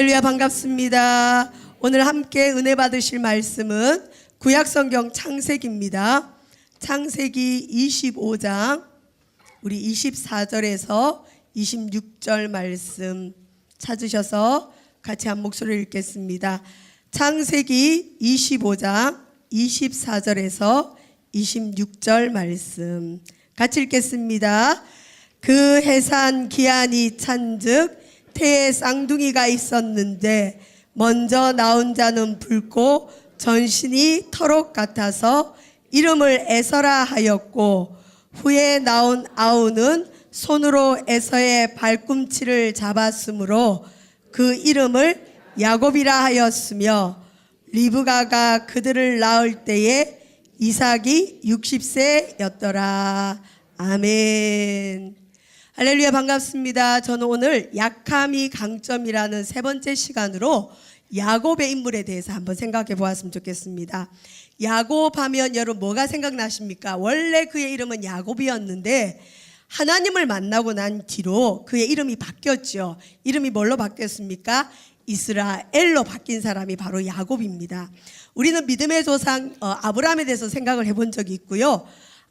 할렐루야, 반갑습니다. 오늘 함께 은혜 받으실 말씀은 구약성경 창세기입니다. 창세기 25장 우리 24절에서 26절 말씀 찾으셔서 같이 한 목소리를 읽겠습니다. 창세기 25장 24절에서 26절 말씀 같이 읽겠습니다. 그 해산 기한이 찬즉 태에 쌍둥이가 있었는데 먼저 나온 자는 붉고 전신이 털옷 같아서 이름을 에서라 하였고, 후에 나온 아우는 손으로 에서의 발꿈치를 잡았으므로 그 이름을 야곱이라 하였으며, 리브가가 그들을 낳을 때에 이삭이 60세였더라. 아멘. 할렐루야, 반갑습니다. 저는 오늘 약함이 강점이라는 세 번째 시간으로 야곱의 인물에 대해서 한번 생각해 보았으면 좋겠습니다. 야곱 하면 여러분 뭐가 생각나십니까? 원래 그의 이름은 야곱이었는데 하나님을 만나고 난 뒤로 그의 이름이 바뀌었죠. 이름이 뭘로 바뀌었습니까? 이스라엘로 바뀐 사람이 바로 야곱입니다. 우리는 믿음의 조상 아브라함에 대해서 생각을 해본 적이 있고요.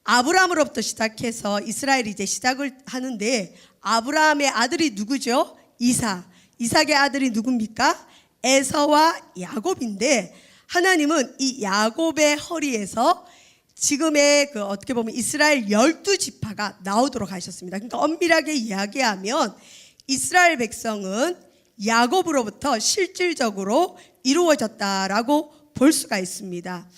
아브라함으로부터 시작해서 이스라엘이 이제 시작을 하는데, 아브라함의 아들이 누구죠? 이삭의 아들이 누굽니까? 에서와 야곱인데, 하나님은 이 야곱의 허리에서 지금의 어떻게 보면 이스라엘 12지파가 나오도록 하셨습니다. 그러니까 엄밀하게 이야기하면 이스라엘 백성은 야곱으로부터 실질적으로 이루어졌다라고 볼 수가 있습니다.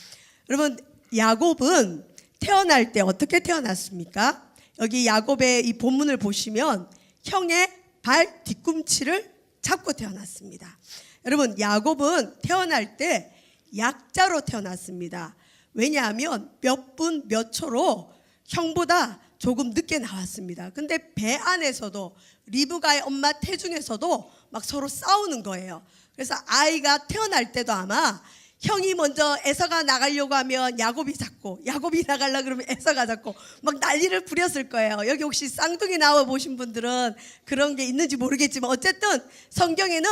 여러분, 야곱은 태어날 때 어떻게 태어났습니까? 여기 야곱의 이 본문을 보시면 형의 발 뒤꿈치를 잡고 태어났습니다. 여러분, 야곱은 태어날 때 약자로 태어났습니다. 왜냐하면 몇 분 몇 초로 형보다 조금 늦게 나왔습니다. 근데 배 안에서도 리브가의 엄마 태중에서도 막 서로 싸우는 거예요. 그래서 아이가 태어날 때도 아마 형이 먼저 에서가 나가려고 하면 야곱이 잡고, 야곱이 나가려고 그러면 에서가 잡고 막 난리를 부렸을 거예요. 여기 혹시 쌍둥이 나와 보신 분들은 그런 게 있는지 모르겠지만 어쨌든 성경에는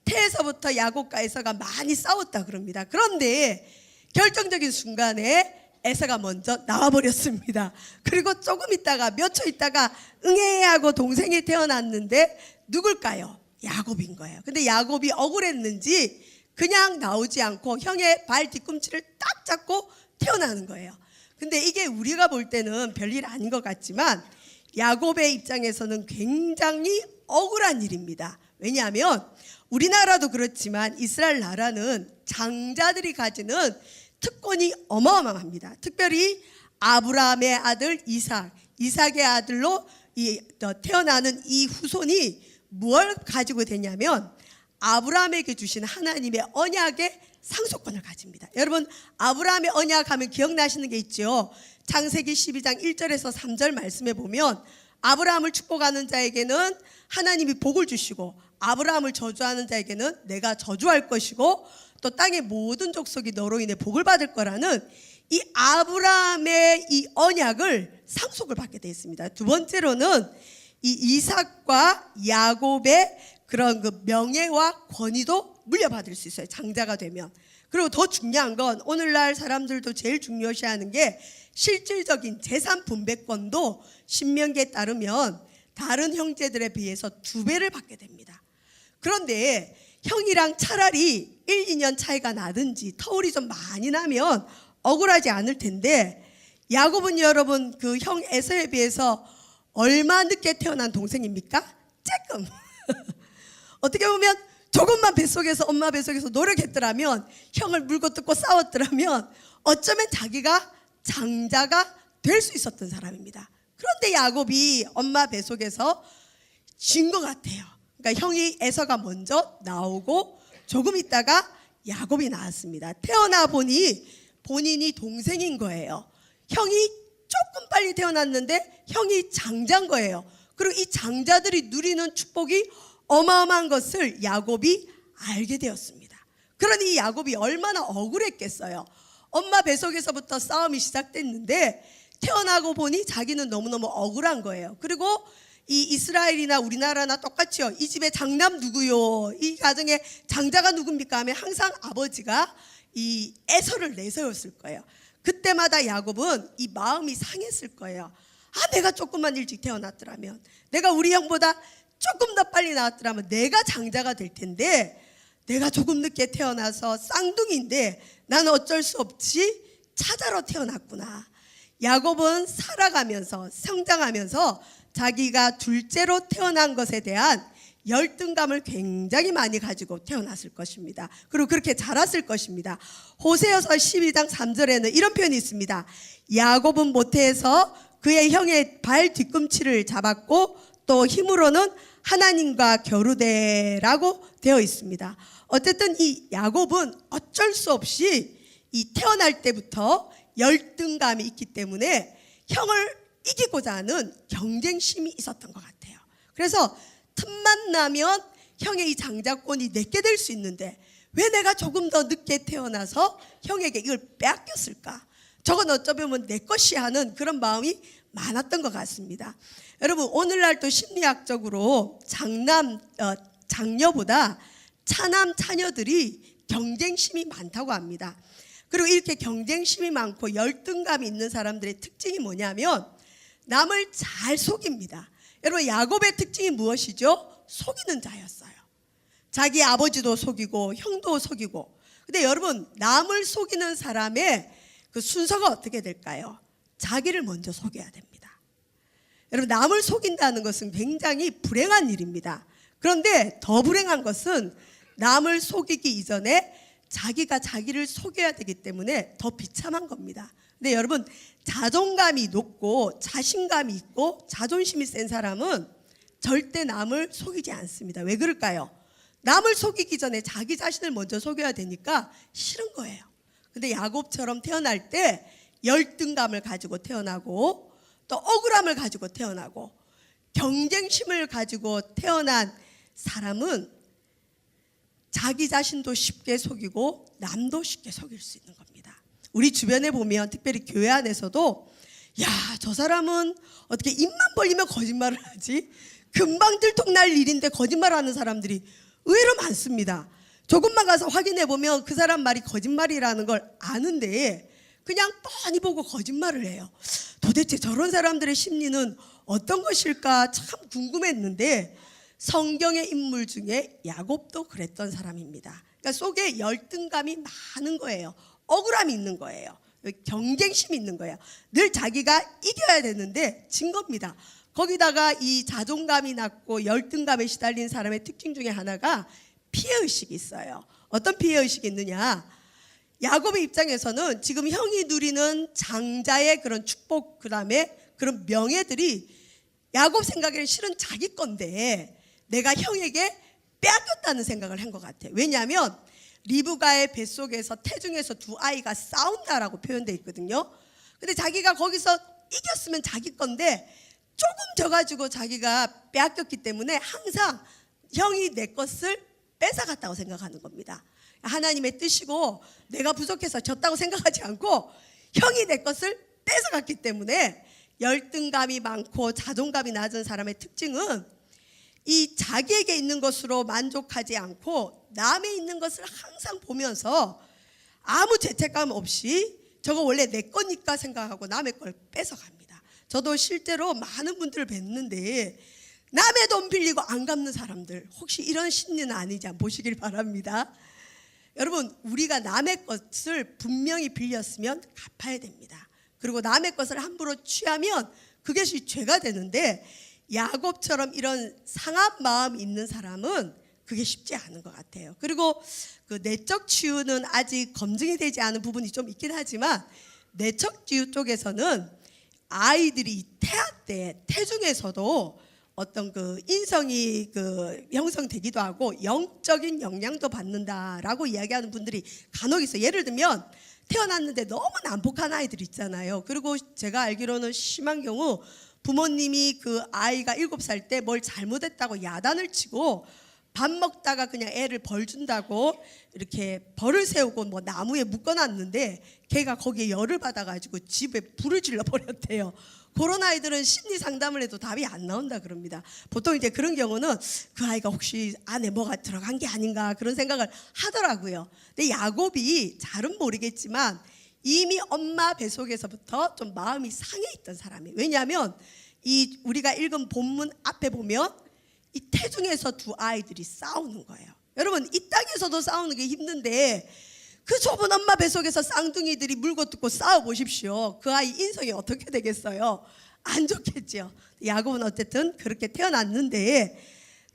태에서부터 야곱과 에서가 많이 싸웠다 그럽니다. 그런데 결정적인 순간에 에서가 먼저 나와버렸습니다. 그리고 조금 있다가 몇 초 있다가 응애하고 동생이 태어났는데 누굴까요? 야곱인 거예요. 근데 야곱이 억울했는지 그냥 나오지 않고 형의 발 뒤꿈치를 딱 잡고 태어나는 거예요. 근데 이게 우리가 볼 때는 별일 아닌 것 같지만 야곱의 입장에서는 굉장히 억울한 일입니다. 왜냐하면 우리나라도 그렇지만 이스라엘 나라는 장자들이 가지는 특권이 어마어마합니다. 특별히 아브라함의 아들 이삭의 아들로 태어나는 이 후손이 뭘 가지고 되냐면 아브라함에게 주신 하나님의 언약의 상속권을 가집니다. 여러분, 아브라함의 언약 하면 기억나시는 게 있죠. 창세기 12장 1절에서 3절 말씀에 보면 아브라함을 축복하는 자에게는 하나님이 복을 주시고, 아브라함을 저주하는 자에게는 내가 저주할 것이고, 또 땅의 모든 족속이 너로 인해 복을 받을 거라는 이 아브라함의 이 언약을 상속을 받게 되어 있습니다. 두 번째로는 이 이삭과 야곱의 그런 그 명예와 권위도 물려받을 수 있어요, 장자가 되면. 그리고 더 중요한 건 오늘날 사람들도 제일 중요시하는 게 실질적인 재산 분배권도 신명기에 따르면 다른 형제들에 비해서 2배를 받게 됩니다. 그런데 형이랑 차라리 1, 2년 차이가 나든지 터울이 좀 많이 나면 억울하지 않을 텐데, 야곱은 여러분 그 형 에서에 비해서 얼마 늦게 태어난 동생입니까? 쬐끔. 어떻게 보면 조금만 뱃속에서, 엄마 뱃속에서 노력했더라면, 형을 물고 뜯고 싸웠더라면 어쩌면 자기가 장자가 될 수 있었던 사람입니다. 그런데 야곱이 엄마 뱃속에서 진 것 같아요. 그러니까 형이 에서가 먼저 나오고 조금 있다가 야곱이 나왔습니다. 태어나 보니 본인이 동생인 거예요. 형이 조금 빨리 태어났는데 형이 장자인 거예요. 그리고 이 장자들이 누리는 축복이 어마어마한 것을 야곱이 알게 되었습니다. 그러니 이 야곱이 얼마나 억울했겠어요. 엄마 뱃속에서부터 싸움이 시작됐는데 태어나고 보니 자기는 너무너무 억울한 거예요. 그리고 이 이스라엘이나 우리나라나 똑같죠. 이 집에 장남 누구요? 이 가정에 장자가 누굽니까? 하면 항상 아버지가 이 애서를 내세웠을 거예요. 그때마다 야곱은 이 마음이 상했을 거예요. 아, 내가 조금만 일찍 태어났더라면, 내가 우리 형보다 조금 더 빨리 나왔더라면 내가 장자가 될 텐데, 내가 조금 늦게 태어나서 쌍둥이인데 나는 어쩔 수 없이 차자로 태어났구나. 야곱은 살아가면서 성장하면서 자기가 둘째로 태어난 것에 대한 열등감을 굉장히 많이 가지고 태어났을 것입니다. 그리고 그렇게 자랐을 것입니다. 호세아서 12장 3절에는 이런 표현이 있습니다. 야곱은 모태에서 그의 형의 발 뒤꿈치를 잡았고 또 힘으로는 하나님과 겨루되라고 되어 있습니다. 어쨌든 이 야곱은 어쩔 수 없이 이 태어날 때부터 열등감이 있기 때문에 형을 이기고자 하는 경쟁심이 있었던 것 같아요. 그래서 틈만 나면 형의 이 장자권이 내게 될 수 있는데 왜 내가 조금 더 늦게 태어나서 형에게 이걸 빼앗겼을까? 저건 어쩌면 내 것이 하는 그런 마음이 많았던 것 같습니다. 여러분, 오늘날 또 심리학적으로 장녀보다 차남 차녀들이 경쟁심이 많다고 합니다. 그리고 이렇게 경쟁심이 많고 열등감이 있는 사람들의 특징이 뭐냐면 남을 잘 속입니다. 여러분, 야곱의 특징이 무엇이죠? 속이는 자였어요. 자기 아버지도 속이고 형도 속이고. 근데 여러분, 남을 속이는 사람의 그 순서가 어떻게 될까요? 자기를 먼저 속여야 됩니다. 여러분, 남을 속인다는 것은 굉장히 불행한 일입니다. 그런데 더 불행한 것은 남을 속이기 이전에 자기가 자기를 속여야 되기 때문에 더 비참한 겁니다. 근데 여러분, 자존감이 높고 자신감이 있고 자존심이 센 사람은 절대 남을 속이지 않습니다. 왜 그럴까요? 남을 속이기 전에 자기 자신을 먼저 속여야 되니까 싫은 거예요. 근데 야곱처럼 태어날 때 열등감을 가지고 태어나고 또 억울함을 가지고 태어나고 경쟁심을 가지고 태어난 사람은 자기 자신도 쉽게 속이고 남도 쉽게 속일 수 있는 겁니다. 우리 주변에 보면 특별히 교회 안에서도 야, 저 사람은 어떻게 입만 벌리면 거짓말을 하지? 금방 들통날 일인데 거짓말하는 사람들이 의외로 많습니다. 조금만 가서 확인해 보면 그 사람 말이 거짓말이라는 걸 아는데 그냥 뻔히 보고 거짓말을 해요. 도대체 저런 사람들의 심리는 어떤 것일까 참 궁금했는데 성경의 인물 중에 야곱도 그랬던 사람입니다. 그러니까 속에 열등감이 많은 거예요. 억울함이 있는 거예요. 경쟁심이 있는 거예요. 늘 자기가 이겨야 되는데 진 겁니다. 거기다가 이 자존감이 낮고 열등감에 시달린 사람의 특징 중에 하나가 피해의식이 있어요. 어떤 피해의식이 있느냐? 야곱의 입장에서는 지금 형이 누리는 장자의 그런 축복, 그 다음에 그런 명예들이 야곱 생각에는 실은 자기 건데 내가 형에게 빼앗겼다는 생각을 한 것 같아요. 왜냐하면 리브가의 뱃속에서 태중에서 두 아이가 싸운다라고 표현되어 있거든요. 근데 자기가 거기서 이겼으면 자기 건데 조금 져가지고 자기가 빼앗겼기 때문에 항상 형이 내 것을 뺏어갔다고 생각하는 겁니다. 하나님의 뜻이고 내가 부족해서 졌다고 생각하지 않고 형이 내 것을 뺏어갔기 때문에 열등감이 많고 자존감이 낮은 사람의 특징은 이 자기에게 있는 것으로 만족하지 않고 남의 있는 것을 항상 보면서 아무 죄책감 없이 저거 원래 내 거니까 생각하고 남의 걸 뺏어갑니다. 저도 실제로 많은 분들을 뵀는데 남의 돈 빌리고 안 갚는 사람들 혹시 이런 심리는 아니지 않 보시길 바랍니다. 여러분, 우리가 남의 것을 분명히 빌렸으면 갚아야 됩니다. 그리고 남의 것을 함부로 취하면 그것이 죄가 되는데 야곱처럼 이런 상한 마음이 있는 사람은 그게 쉽지 않은 것 같아요. 그리고 그 내적 치유는 아직 검증이 되지 않은 부분이 좀 있긴 하지만 내적 치유 쪽에서는 아이들이 태아 때 태중에서도 어떤 그 인성이 그 형성되기도 하고 영적인 영향도 받는다라고 이야기하는 분들이 간혹 있어요. 예를 들면 태어났는데 너무 난폭한 아이들 있잖아요. 그리고 제가 알기로는 심한 경우 부모님이 그 아이가 7살 때 뭘 잘못했다고 야단을 치고 밥 먹다가 그냥 애를 벌 준다고 이렇게 벌을 세우고 뭐 나무에 묶어놨는데 걔가 거기에 열을 받아가지고 집에 불을 질러 버렸대요. 그런 아이들은 심리 상담을 해도 답이 안 나온다 그럽니다. 보통 이제 그런 경우는 그 아이가 혹시 안에 뭐가 들어간 게 아닌가 그런 생각을 하더라고요. 근데 야곱이 잘은 모르겠지만 이미 엄마 뱃속에서부터 좀 마음이 상해 있던 사람이에요. 왜냐하면 이 우리가 읽은 본문 앞에 보면 이 태중에서 두 아이들이 싸우는 거예요. 여러분 이 땅에서도 싸우는 게 힘든데 그 좁은 엄마 뱃속에서 쌍둥이들이 물고 뜯고 싸워 보십시오. 그 아이 인성이 어떻게 되겠어요? 안 좋겠죠. 야곱은 어쨌든 그렇게 태어났는데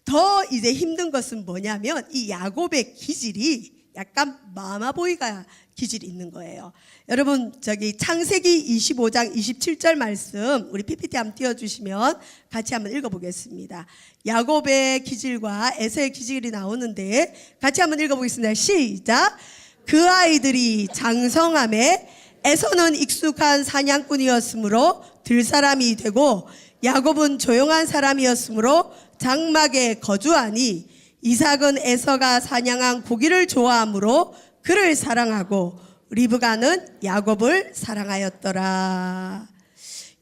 더 이제 힘든 것은 뭐냐면 이 야곱의 기질이 약간 마마보이가 기질이 있는 거예요. 여러분 저기 창세기 25장 27절 말씀 우리 PPT 한번 띄워주시면 같이 한번 읽어보겠습니다. 야곱의 기질과 에서의 기질이 나오는데 같이 한번 읽어보겠습니다. 시작. 그 아이들이 장성함에 에서는 익숙한 사냥꾼이었으므로 들사람이 되고 야곱은 조용한 사람이었으므로 장막에 거주하니 이삭은 에서가 사냥한 고기를 좋아하므로 그를 사랑하고 리브가는 야곱을 사랑하였더라.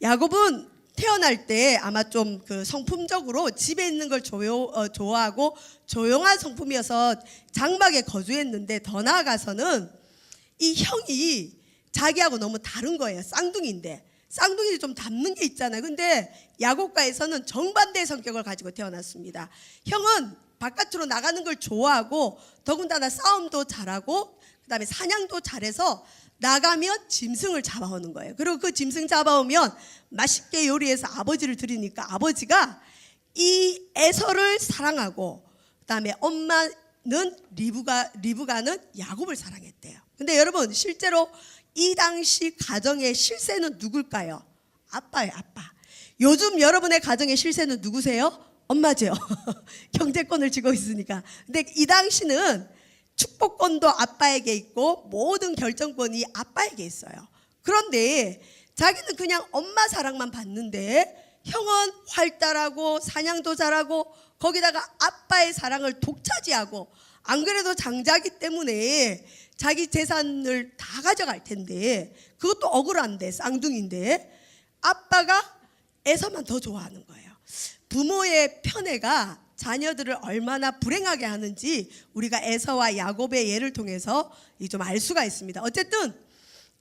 야곱은 태어날 때 아마 좀 그 성품적으로 집에 있는 걸 좋아하고 조용한 성품이어서 장막에 거주했는데 더 나아가서는 이 형이 자기하고 너무 다른 거예요. 쌍둥이인데 쌍둥이들이 좀 닮는 게 있잖아요. 근데 야곱과 에서는 정반대의 성격을 가지고 태어났습니다. 형은 바깥으로 나가는 걸 좋아하고 더군다나 싸움도 잘하고 그다음에 사냥도 잘해서 나가면 짐승을 잡아오는 거예요. 그리고 그 짐승 잡아오면 맛있게 요리해서 아버지를 드리니까 아버지가 이 에서를 사랑하고 그다음에 엄마는 리브가는 야곱을 사랑했대요. 근데 여러분 실제로 이 당시 가정의 실세는 누굴까요? 아빠예요. 아빠. 요즘 여러분의 가정의 실세는 누구세요? 엄마죠. 경제권을 쥐고 있으니까. 근데 이 당시는 축복권도 아빠에게 있고 모든 결정권이 아빠에게 있어요. 그런데 자기는 그냥 엄마 사랑만 받는데 형은 활달하고 사냥도 잘하고 거기다가 아빠의 사랑을 독차지하고 안 그래도 장자기 때문에 자기 재산을 다 가져갈 텐데 그것도 억울한데 쌍둥이인데 아빠가 에서만 더 좋아하는 거예요. 부모의 편애가 자녀들을 얼마나 불행하게 하는지 우리가 에서와 야곱의 예를 통해서 좀 알 수가 있습니다. 어쨌든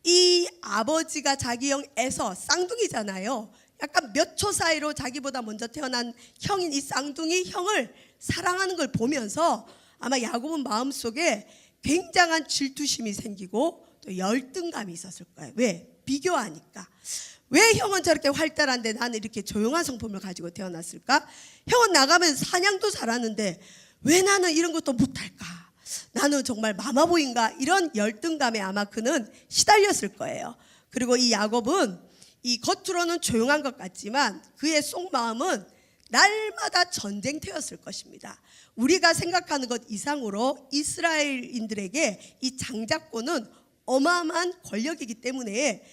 이 아버지가 자기 형 에서 쌍둥이잖아요. 약간 몇 초 사이로 자기보다 먼저 태어난 형인 이 쌍둥이 형을 사랑하는 걸 보면서 아마 야곱은 마음속에 굉장한 질투심이 생기고 또 열등감이 있었을 거예요. 왜? 비교하니까. 왜 형은 저렇게 활달한데 나는 이렇게 조용한 성품을 가지고 태어났을까? 형은 나가면 사냥도 잘하는데 왜 나는 이런 것도 못할까? 나는 정말 마마보인가? 이런 열등감에 아마 그는 시달렸을 거예요. 그리고 이 야곱은 이 겉으로는 조용한 것 같지만 그의 속마음은 날마다 전쟁터였을 것입니다. 우리가 생각하는 것 이상으로 이스라엘인들에게 이 장자권은 어마어마한 권력이기 때문에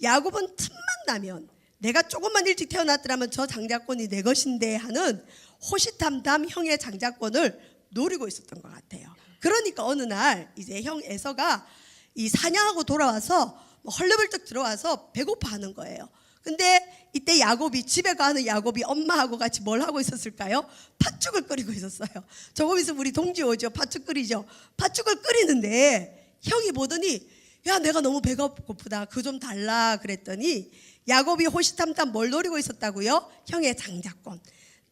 야곱은 틈만 나면 내가 조금만 일찍 태어났더라면 저 장자권이 내 것인데 하는 호시탐탐 형의 장자권을 노리고 있었던 것 같아요. 그러니까 어느 날 이제 형 에서가 이 사냥하고 돌아와서 헐레벌떡 들어와서 배고파하는 거예요. 근데 이때 야곱이 집에 가는 야곱이 엄마하고 같이 뭘 하고 있었을까요? 팥죽을 끓이고 있었어요. 조금 있으면 우리 동지 오죠. 팥죽 끓이죠. 팥죽을 끓이는데 형이 보더니 야 내가 너무 배가 고프다. 그거 좀 달라 그랬더니 야곱이 호시탐탐 뭘 노리고 있었다고요? 형의 장자권.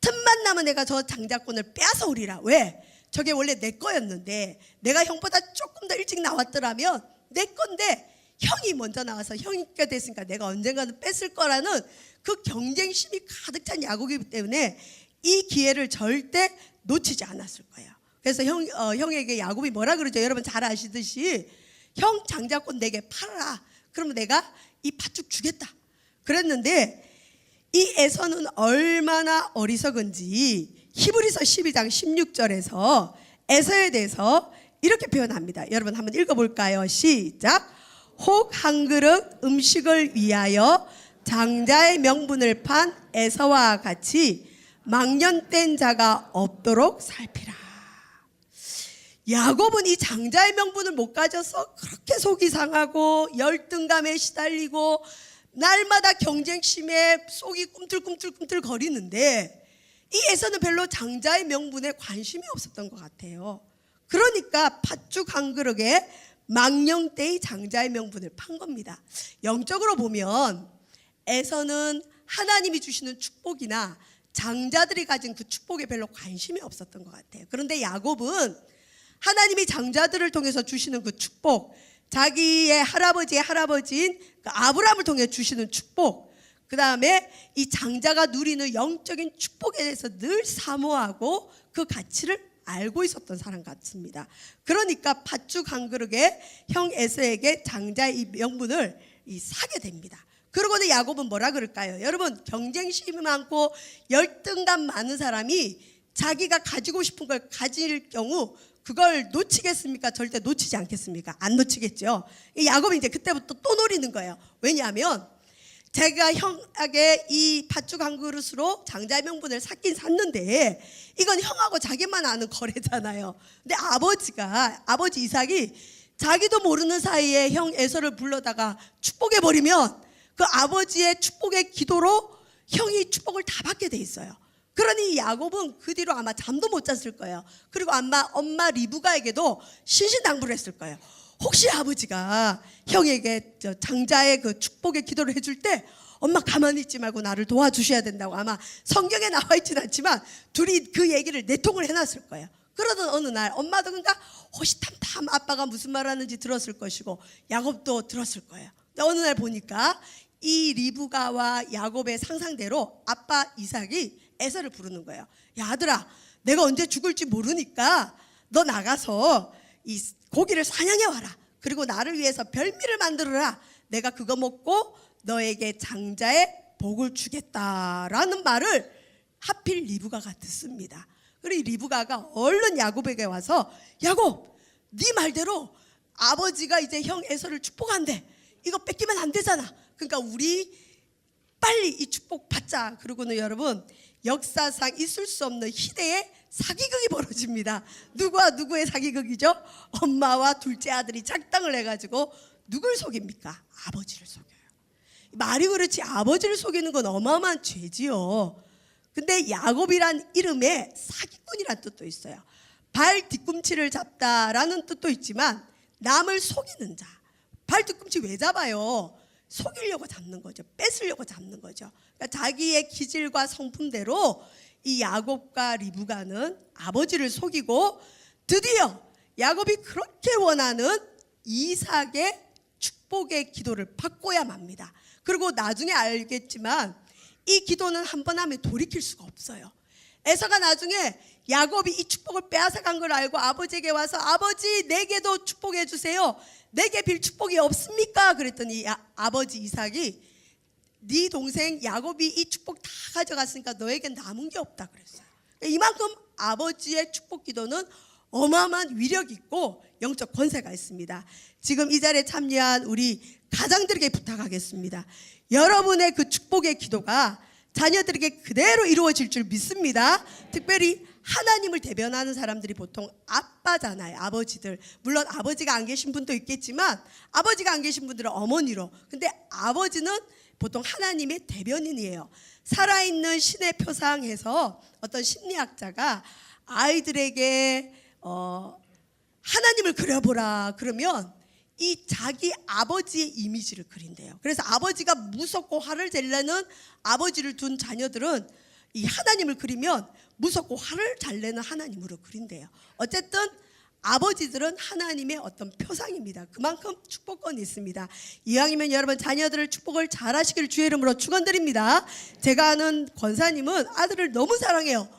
틈만 나면 내가 저 장자권을 빼앗아오리라. 왜? 저게 원래 내 거였는데 내가 형보다 조금 더 일찍 나왔더라면 내 건데 형이 먼저 나와서 형이가 됐으니까 내가 언젠가는 뺏을 거라는 그 경쟁심이 가득 찬 야곱이기 때문에 이 기회를 절대 놓치지 않았을 거예요. 그래서 형에게 야곱이 뭐라 그러죠? 여러분 잘 아시듯이 형 장자권 내게 팔아라. 그러면 내가 이 팥죽 주겠다. 그랬는데 이 에서는 얼마나 어리석은지 히브리서 12장 16절에서 에서에 대해서 이렇게 표현합니다. 여러분 한번 읽어볼까요? 시작. 혹 한 그릇 음식을 위하여 장자의 명분을 판 에서와 같이 망년된 자가 없도록 살피라. 야곱은 이 장자의 명분을 못 가져서 그렇게 속이 상하고 열등감에 시달리고 날마다 경쟁심에 속이 꿈틀꿈틀 거리는데, 이 에서는 별로 장자의 명분에 관심이 없었던 것 같아요. 그러니까 팥죽 한 그릇에 망령되이 장자의 명분을 판 겁니다. 영적으로 보면 에서는 하나님이 주시는 축복이나 장자들이 가진 그 축복에 별로 관심이 없었던 것 같아요. 그런데 야곱은 하나님이 장자들을 통해서 주시는 그 축복, 자기의 할아버지의 할아버지인 그 아브라함을 통해 주시는 축복, 그 다음에 이 장자가 누리는 영적인 축복에 대해서 늘 사모하고 그 가치를 알고 있었던 사람 같습니다. 그러니까 팥죽 한 그릇에 형 에서에게 장자의 이 명분을 사게 됩니다. 그러고는 야곱은 뭐라 그럴까요? 여러분, 경쟁심이 많고 열등감 많은 사람이 자기가 가지고 싶은 걸 가질 경우 그걸 놓치겠습니까? 절대 놓치지 않겠습니까? 안 놓치겠죠. 야곱이 이제 그때부터 또 노리는 거예요. 왜냐하면 제가 형에게 이 팥죽 한 그릇으로 장자의 명분을 샀긴 샀는데 이건 형하고 자기만 아는 거래잖아요. 근데 아버지 이삭이 자기도 모르는 사이에 형 에서를 불러다가 축복해버리면 그 아버지의 축복의 기도로 형이 축복을 다 받게 돼 있어요. 그러니 야곱은 그 뒤로 아마 잠도 못 잤을 거예요. 그리고 아마 엄마 리브가에게도 신신당부를 했을 거예요. 혹시 아버지가 형에게 장자의 그 축복의 기도를 해줄 때 엄마 가만히 있지 말고 나를 도와주셔야 된다고, 아마 성경에 나와 있지는 않지만 둘이 그 얘기를 내통을 해놨을 거예요. 그러던 어느 날 엄마도 그러니까 호시탐탐 아빠가 무슨 말하는지 들었을 것이고 야곱도 들었을 거예요. 근데 어느 날 보니까 이 리브가와 야곱의 상상대로 아빠 이삭이 에서를 부르는 거예요. 야, 아들아, 내가 언제 죽을지 모르니까 너 나가서 이 고기를 사냥해 와라. 그리고 나를 위해서 별미를 만들어라. 내가 그거 먹고 너에게 장자의 복을 주겠다라는 말을 하필 리브가가 듣습니다. 그리고 리브가가 얼른 야곱에게 와서, 야곱, 네 말대로 아버지가 이제 형 에서를 축복한대. 이거 뺏기면 안 되잖아. 그러니까 우리 빨리 이 축복 받자. 그러고는 여러분, 역사상 있을 수 없는 희대의 사기극이 벌어집니다. 누구와 누구의 사기극이죠? 엄마와 둘째 아들이 작당을 해가지고 누굴 속입니까? 아버지를 속여요. 말이 그렇지 아버지를 속이는 건 어마어마한 죄지요. 근데 야곱이란 이름에 사기꾼이란 뜻도 있어요. 발 뒤꿈치를 잡다라는 뜻도 있지만 남을 속이는 자. 발 뒤꿈치 왜 잡아요? 속이려고 잡는 거죠. 뺏으려고 잡는 거죠. 그러니까 자기의 기질과 성품대로 이 야곱과 리브가는 아버지를 속이고 드디어 야곱이 그렇게 원하는 이삭의 축복의 기도를 받고야 맙니다. 그리고 나중에 알겠지만 이 기도는 한 번 하면 돌이킬 수가 없어요. 에서가 나중에 야곱이 이 축복을 빼앗아간 걸 알고 아버지에게 와서, 아버지, 내게도 축복해 주세요. 내게 빌 축복이 없습니까? 그랬더니 아버지 이삭이, 네 동생 야곱이 이 축복 다 가져갔으니까 너에겐 남은 게 없다 그랬어요. 이만큼 아버지의 축복 기도는 어마어마한 위력이 있고 영적 권세가 있습니다. 지금 이 자리에 참여한 우리 가장들에게 부탁하겠습니다. 여러분의 그 축복의 기도가 자녀들에게 그대로 이루어질 줄 믿습니다. 특별히 하나님을 대변하는 사람들이 보통 아빠잖아요. 아버지들. 물론 아버지가 안 계신 분도 있겠지만 아버지가 안 계신 분들은 어머니로. 근데 아버지는 보통 하나님의 대변인이에요. 살아있는 신의 표상에서 어떤 심리학자가 아이들에게 하나님을 그려보라 그러면 이 자기 아버지의 이미지를 그린대요. 그래서 아버지가 무섭고 화를 잘 내는 아버지를 둔 자녀들은 이 하나님을 그리면 무섭고 화를 잘 내는 하나님으로 그린대요. 어쨌든 아버지들은 하나님의 어떤 표상입니다. 그만큼 축복권이 있습니다. 이왕이면 여러분 자녀들을 축복을 잘 하시길 주의 이름으로 축원드립니다. 제가 아는 권사님은 아들을 너무 사랑해요.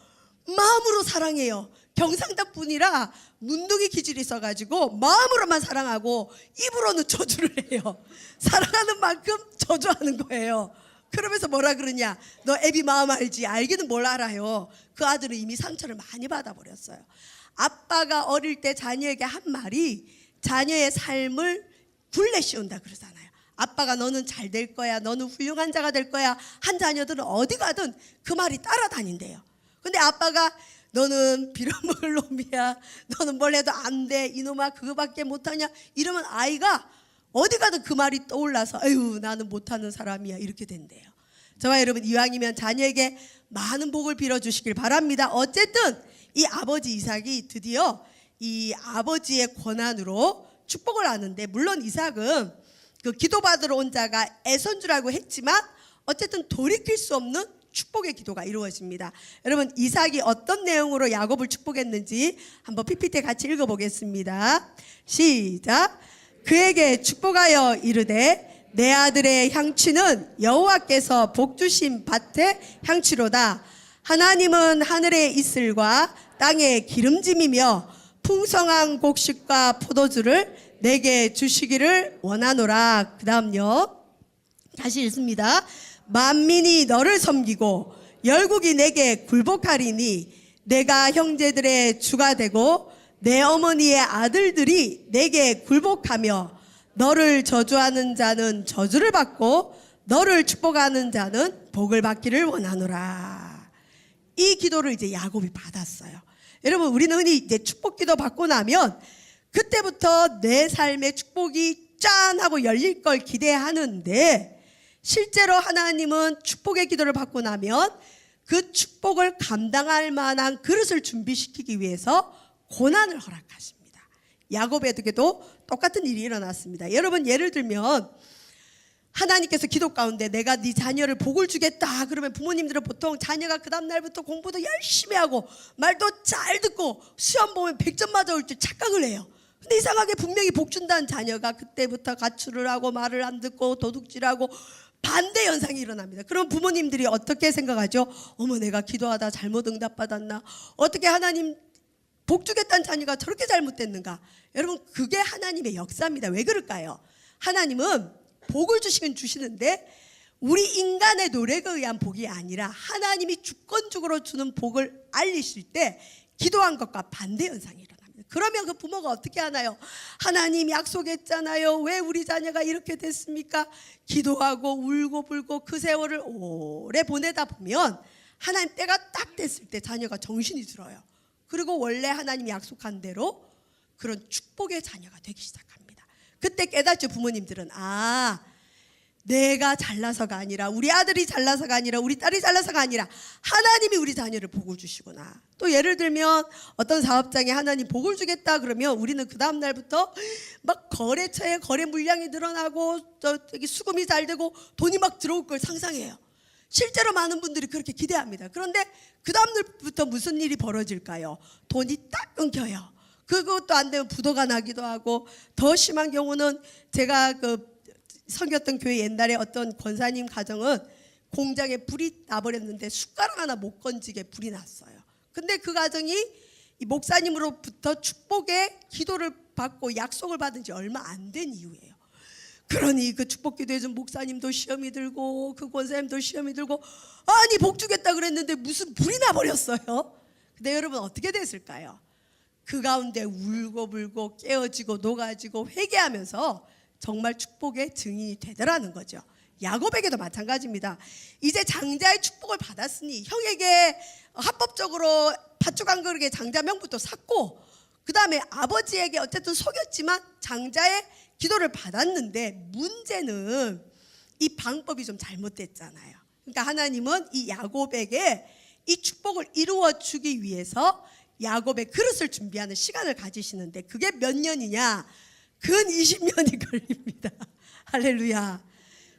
마음으로 사랑해요. 경상도 분이라 문둥이 기질이 있어가지고 마음으로만 사랑하고 입으로는 저주를 해요. 사랑하는 만큼 저주하는 거예요. 그러면서 뭐라 그러냐, 너 애비 마음 알지? 알기는 뭘 알아요. 그 아들은 이미 상처를 많이 받아버렸어요. 아빠가 어릴 때 자녀에게 한 말이 자녀의 삶을 굴레 씌운다 그러잖아요. 아빠가 너는 잘 될 거야, 너는 훌륭한 자가 될 거야 한 자녀들은 어디 가든 그 말이 따라다닌대요. 근데 아빠가 너는 빌어먹을 놈이야, 너는 뭘 해도 안 돼, 이놈아 그거밖에 못하냐, 이러면 아이가 어디 가든 그 말이 떠올라서 아유 나는 못하는 사람이야 이렇게 된대요. 저와 여러분, 이왕이면 자녀에게 많은 복을 빌어주시길 바랍니다. 어쨌든 이 아버지 이삭이 드디어 이 아버지의 권한으로 축복을 하는데, 물론 이삭은 그 기도받으러 온 자가 에서인 줄 알고 했지만 어쨌든 돌이킬 수 없는 축복의 기도가 이루어집니다. 여러분, 이삭이 어떤 내용으로 야곱을 축복했는지 한번 PPT 같이 읽어보겠습니다. 시작. 그에게 축복하여 이르되 내 아들의 향취는 여호와께서 복주신 밭의 향취로다. 하나님은 하늘의 이슬과 땅의 기름짐이며 풍성한 곡식과 포도주를 내게 주시기를 원하노라. 그 다음요, 다시 읽습니다. 만민이 너를 섬기고 열국이 내게 굴복하리니 내가 형제들의 주가 되고 내 어머니의 아들들이 내게 굴복하며 너를 저주하는 자는 저주를 받고 너를 축복하는 자는 복을 받기를 원하노라. 이 기도를 이제 야곱이 받았어요. 여러분, 우리는 흔히 이제 축복 기도 받고 나면 그때부터 내 삶의 축복이 짠 하고 열릴 걸 기대하는데, 실제로 하나님은 축복의 기도를 받고 나면 그 축복을 감당할 만한 그릇을 준비시키기 위해서 고난을 허락하십니다. 야곱에게도 똑같은 일이 일어났습니다. 여러분, 예를 들면 하나님께서 기도 가운데 내가 네 자녀를 복을 주겠다 그러면 부모님들은 보통 자녀가 그 다음 날부터 공부도 열심히 하고 말도 잘 듣고 시험 보면 100점 맞아올 줄 착각을 해요. 근데 이상하게 분명히 복 준다는 자녀가 그때부터 가출을 하고 말을 안 듣고 도둑질하고 반대 현상이 일어납니다. 그럼 부모님들이 어떻게 생각하죠? 어머, 내가 기도하다 잘못 응답받았나? 어떻게 하나님 복 주겠다는 자녀가 저렇게 잘못됐는가? 여러분, 그게 하나님의 역사입니다. 왜 그럴까요? 하나님은 복을 주시긴 주시는데 우리 인간의 노력에 의한 복이 아니라 하나님이 주권적으로 주는 복을 알리실 때 기도한 것과 반대 현상이 일어납니다. 그러면 그 부모가 어떻게 하나요? 하나님 약속했잖아요. 왜 우리 자녀가 이렇게 됐습니까? 기도하고 울고 불고 그 세월을 오래 보내다 보면 하나님 때가 딱 됐을 때 자녀가 정신이 들어요. 그리고 원래 하나님이 약속한 대로 그런 축복의 자녀가 되기 시작합니다. 그때 깨닫죠, 부모님들은. 아, 내가 잘나서가 아니라, 우리 아들이 잘나서가 아니라, 우리 딸이 잘나서가 아니라 하나님이 우리 자녀를 복을 주시구나. 또 예를 들면 어떤 사업장에 하나님 복을 주겠다 그러면 우리는 그 다음 날부터 막 거래처에 거래 물량이 늘어나고 저기 수금이 잘 되고 돈이 막 들어올 걸 상상해요. 실제로 많은 분들이 그렇게 기대합니다. 그런데 그 다음 날부터 무슨 일이 벌어질까요? 돈이 딱 끊겨요. 그것도 안 되면 부도가 나기도 하고, 더 심한 경우는 제가 섬겼던 교회 옛날에 어떤 권사님 가정은 공장에 불이 나버렸는데 숟가락 하나 못 건지게 불이 났어요. 근데 그 가정이 이 목사님으로부터 축복의 기도를 받고 약속을 받은 지 얼마 안 된 이후예요. 그러니 그 축복 기도해준 목사님도 시험이 들고 그 권사님도 시험이 들고, 아니 복 주겠다 그랬는데 무슨 불이 나버렸어요. 근데 여러분 어떻게 됐을까요? 그 가운데 울고불고 깨어지고 녹아지고 회개하면서 정말 축복의 증인이 되더라는 거죠. 야곱에게도 마찬가지입니다. 이제 장자의 축복을 받았으니 형에게 합법적으로 팥죽 한 그릇에 장자명부터 샀고, 그 다음에 아버지에게 어쨌든 속였지만 장자의 기도를 받았는데, 문제는 이 방법이 좀 잘못됐잖아요. 그러니까 하나님은 이 야곱에게 이 축복을 이루어 주기 위해서 야곱의 그릇을 준비하는 시간을 가지시는데, 그게 몇 년이냐? 근 20년이 걸립니다. 할렐루야.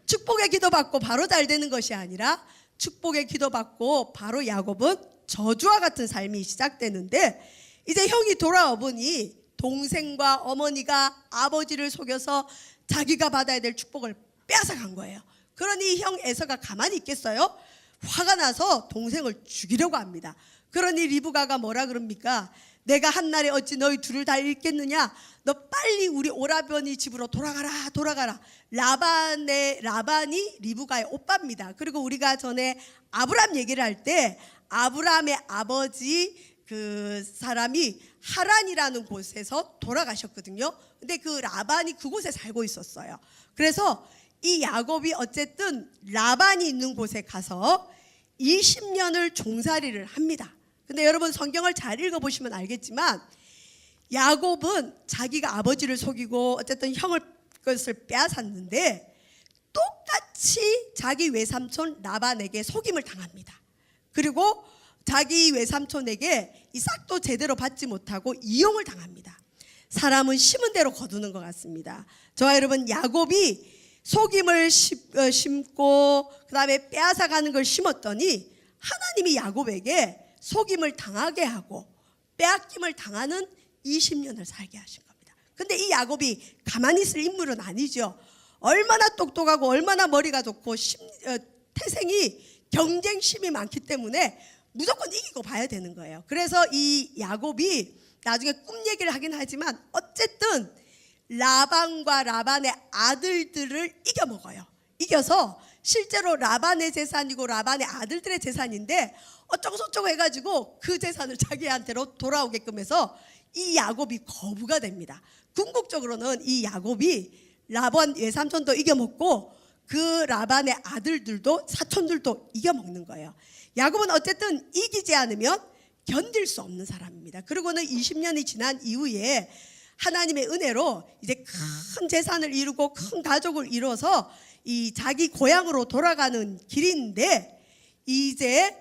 축복의 기도 받고 바로 잘 되는 것이 아니라 축복의 기도 받고 바로 야곱은 저주와 같은 삶이 시작되는데, 이제 형이 돌아와 보니 동생과 어머니가 아버지를 속여서 자기가 받아야 될 축복을 빼앗아간 거예요. 그러니 형 에서가 가만히 있겠어요? 화가 나서 동생을 죽이려고 합니다. 그러니 리브가가 뭐라 그럽니까? 내가 한날에 어찌 너희 둘을 다 잃겠느냐? 너 빨리 우리 오라버니 집으로 돌아가라, 돌아가라. 라반이 리브가의 오빠입니다. 그리고 우리가 전에 아브람 얘기를 할 때 아브람의 아버지 그 사람이 하란이라는 곳에서 돌아가셨거든요. 근데 그 라반이 그곳에 살고 있었어요. 그래서 이 야곱이 어쨌든 라반이 있는 곳에 가서 20년을 종살이를 합니다. 근데 여러분 성경을 잘 읽어보시면 알겠지만 야곱은 자기가 아버지를 속이고 어쨌든 형을 것을 빼앗았는데 똑같이 자기 외삼촌 라반에게 속임을 당합니다. 그리고 자기 외삼촌에게 이 싹도 제대로 받지 못하고 이용을 당합니다. 사람은 심은 대로 거두는 것 같습니다. 저와 여러분, 야곱이 속임을 심고 그 다음에 빼앗아가는 걸 심었더니 하나님이 야곱에게 속임을 당하게 하고 빼앗김을 당하는 20년을 살게 하신 겁니다. 근데 이 야곱이 가만히 있을 인물은 아니죠. 얼마나 똑똑하고 얼마나 머리가 좋고 태생이 경쟁심이 많기 때문에 무조건 이기고 봐야 되는 거예요. 그래서 이 야곱이 나중에 꿈 얘기를 하긴 하지만 어쨌든 라반과 라반의 아들들을 이겨먹어요. 이겨서 실제로 라반의 재산이고 라반의 아들들의 재산인데 어쩌고 저쩌고 해가지고 그 재산을 자기한테로 돌아오게끔 해서 이 야곱이 거부가 됩니다. 궁극적으로는 이 야곱이 라반 외삼촌도 이겨먹고 그 라반의 아들들도 사촌들도 이겨먹는 거예요. 야곱은 어쨌든 이기지 않으면 견딜 수 없는 사람입니다. 그리고는 20년이 지난 이후에 하나님의 은혜로 이제 큰 재산을 이루고 큰 가족을 이뤄서 이 자기 고향으로 돌아가는 길인데 이제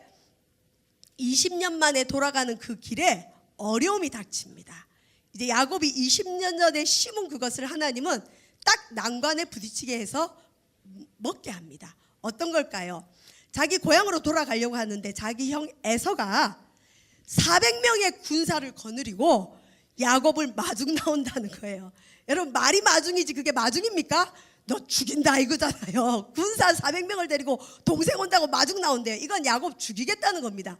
20년 만에 돌아가는 그 길에 어려움이 닥칩니다. 이제 야곱이 20년 전에 심은 그것을 하나님은 딱 난관에 부딪히게 해서 먹게 합니다. 어떤 걸까요? 자기 고향으로 돌아가려고 하는데 자기 형 에서가 400명의 군사를 거느리고 야곱을 마중 나온다는 거예요. 여러분, 말이 마중이지 그게 마중입니까? 너 죽인다 이거잖아요. 군사 400명을 데리고 동생 온다고 마중 나온대요. 이건 야곱 죽이겠다는 겁니다.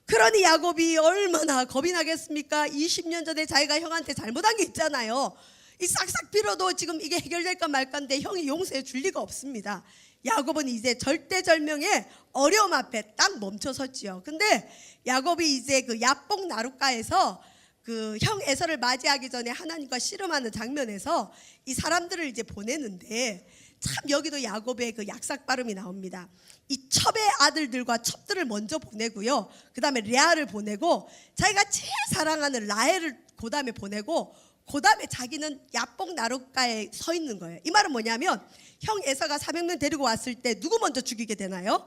그러니 야곱이 얼마나 겁이 나겠습니까? 20년 전에 자기가 형한테 잘못한 게 있잖아요. 이 싹싹 빌어도 지금 이게 해결될까 말까인데 형이 용서해 줄 리가 없습니다. 야곱은 이제 절대절명의 어려움 앞에 딱 멈춰섰지요. 근데 야곱이 이제 그 야복 나룻가에서 그 형 에서를 맞이하기 전에 하나님과 씨름하는 장면에서 이 사람들을 이제 보내는데 참 여기도 야곱의 그 약삭 발음이 나옵니다. 이 첩의 아들들과 첩들을 먼저 보내고요. 그 다음에 레아를 보내고 자기가 제일 사랑하는 라헬을 그 다음에 보내고 그 다음에 자기는 야복 나룻가에 서 있는 거예요. 이 말은 뭐냐면 형 에서가 400명 데리고 왔을 때 누구 먼저 죽이게 되나요?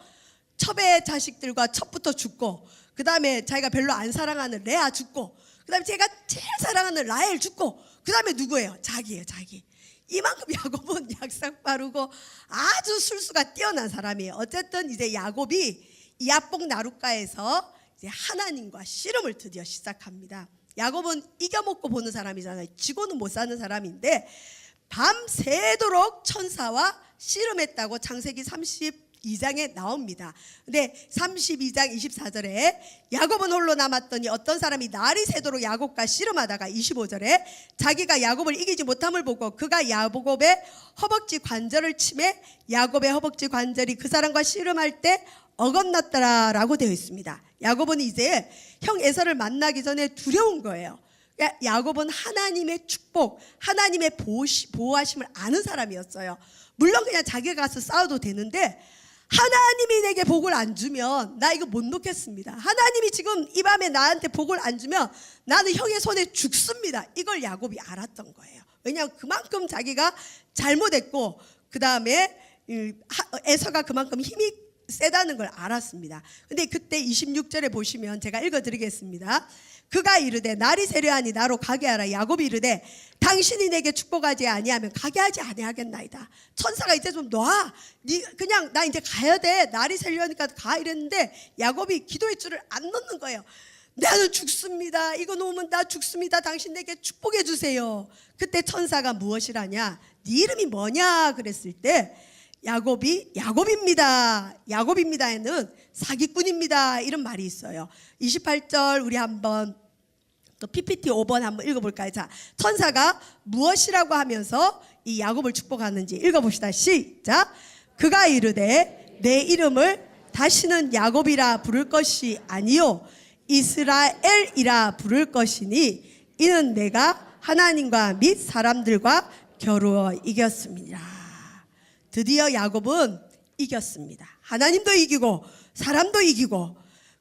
첩의 자식들과 첩부터 죽고 그 다음에 자기가 별로 안 사랑하는 레아 죽고 그 다음에 제가 제일 사랑하는 라헬 죽고 그 다음에 누구예요? 자기예요. 자기. 이만큼 야곱은 약삭 빠르고 아주 술수가 뛰어난 사람이에요. 어쨌든 이제 야곱이 이 야복 나룻가에서 이제 하나님과 씨름을 드디어 시작합니다. 야곱은 이겨먹고 보는 사람이잖아요. 지고는 못 사는 사람인데 밤새도록 천사와 씨름했다고 창세기 32장에 나옵니다. 근데 32장 24절에 야곱은 홀로 남았더니 어떤 사람이 날이 새도록 야곱과 씨름하다가 25절에 자기가 야곱을 이기지 못함을 보고 그가 야곱의 허벅지 관절을 치매 야곱의 허벅지 관절이 그 사람과 씨름할 때 어긋났더라라고 되어 있습니다. 야곱은 이제 형 에서를 만나기 전에 두려운 거예요. 야곱은 하나님의 축복, 하나님의 보호하심을 아는 사람이었어요. 물론 그냥 자기가 가서 싸워도 되는데 하나님이 내게 복을 안 주면 나 이거 못 놓겠습니다. 하나님이 지금 이 밤에 나한테 복을 안 주면 나는 형의 손에 죽습니다. 이걸 야곱이 알았던 거예요. 왜냐하면 그만큼 자기가 잘못했고 그 다음에 에서가 그만큼 힘이 세다는 걸 알았습니다. 근데 그때 26절에 보시면 제가 읽어드리겠습니다. 그가 이르되 날이 세려하니 나로 가게 하라. 야곱이 이르되 당신이 내게 축복하지 아니하면 가게 하지 아니하겠나이다. 천사가 이제 좀 놔. 그냥 나 이제 가야 돼. 날이 세려하니까 가 이랬는데 야곱이 기도의 줄을 안 놓는 거예요. 나는 죽습니다. 이거 놓으면 나 죽습니다. 당신 내게 축복해 주세요. 그때 천사가 무엇이라냐? 네 이름이 뭐냐? 그랬을 때 야곱이 야곱입니다에는 사기꾼입니다 이런 말이 있어요. 28절 우리 한번 또 PPT 5번 한번 읽어볼까요? 자, 천사가 무엇이라고 하면서 이 야곱을 축복하는지 읽어봅시다. 시작. 그가 이르되 내 이름을 다시는 야곱이라 부를 것이 아니요 이스라엘이라 부를 것이니 이는 내가 하나님과 및 사람들과 겨루어 이겼습니다. 드디어 야곱은 이겼습니다. 하나님도 이기고 사람도 이기고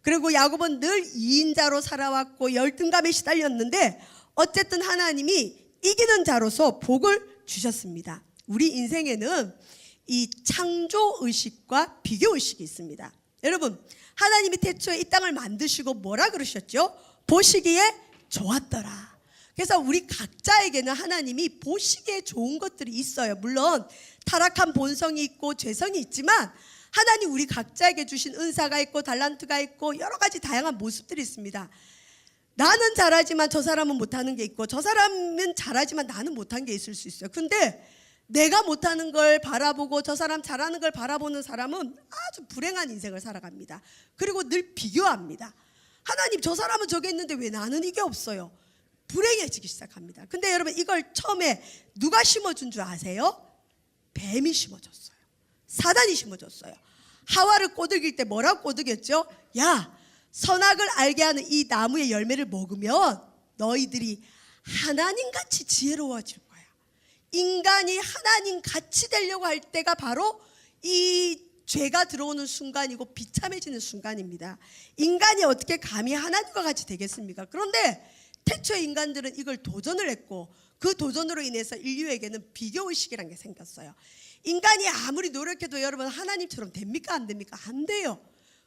그리고 야곱은 늘 2인자로 살아왔고 열등감에 시달렸는데 어쨌든 하나님이 이기는 자로서 복을 주셨습니다. 우리 인생에는 이 창조의식과 비교의식이 있습니다. 여러분, 하나님이 태초에 이 땅을 만드시고 뭐라 그러셨죠? 보시기에 좋았더라. 그래서 우리 각자에게는 하나님이 보시기에 좋은 것들이 있어요. 물론 타락한 본성이 있고 죄성이 있지만 하나님 우리 각자에게 주신 은사가 있고 달란트가 있고 여러 가지 다양한 모습들이 있습니다. 나는 잘하지만 저 사람은 못하는 게 있고 저 사람은 잘하지만 나는 못한 게 있을 수 있어요. 근데 내가 못하는 걸 바라보고 저 사람 잘하는 걸 바라보는 사람은 아주 불행한 인생을 살아갑니다. 그리고 늘 비교합니다. 하나님, 저 사람은 저게 있는데 왜 나는 이게 없어요? 불행해지기 시작합니다. 근데 여러분, 이걸 처음에 누가 심어준 줄 아세요? 뱀이 심어줬어요. 사단이 심어줬어요. 하와를 꼬드길 때 뭐라고 꼬드겼죠? 야, 선악을 알게 하는 이 나무의 열매를 먹으면 너희들이 하나님같이 지혜로워질 거야. 인간이 하나님 같이 되려고 할 때가 바로 이 죄가 들어오는 순간이고 비참해지는 순간입니다. 인간이 어떻게 감히 하나님과 같이 되겠습니까? 그런데 태초의 인간들은 이걸 도전을 했고 그 도전으로 인해서 인류에게는 비교의식이라는 게 생겼어요. 인간이 아무리 노력해도 여러분 하나님처럼 됩니까? 안 됩니까? 안 돼요.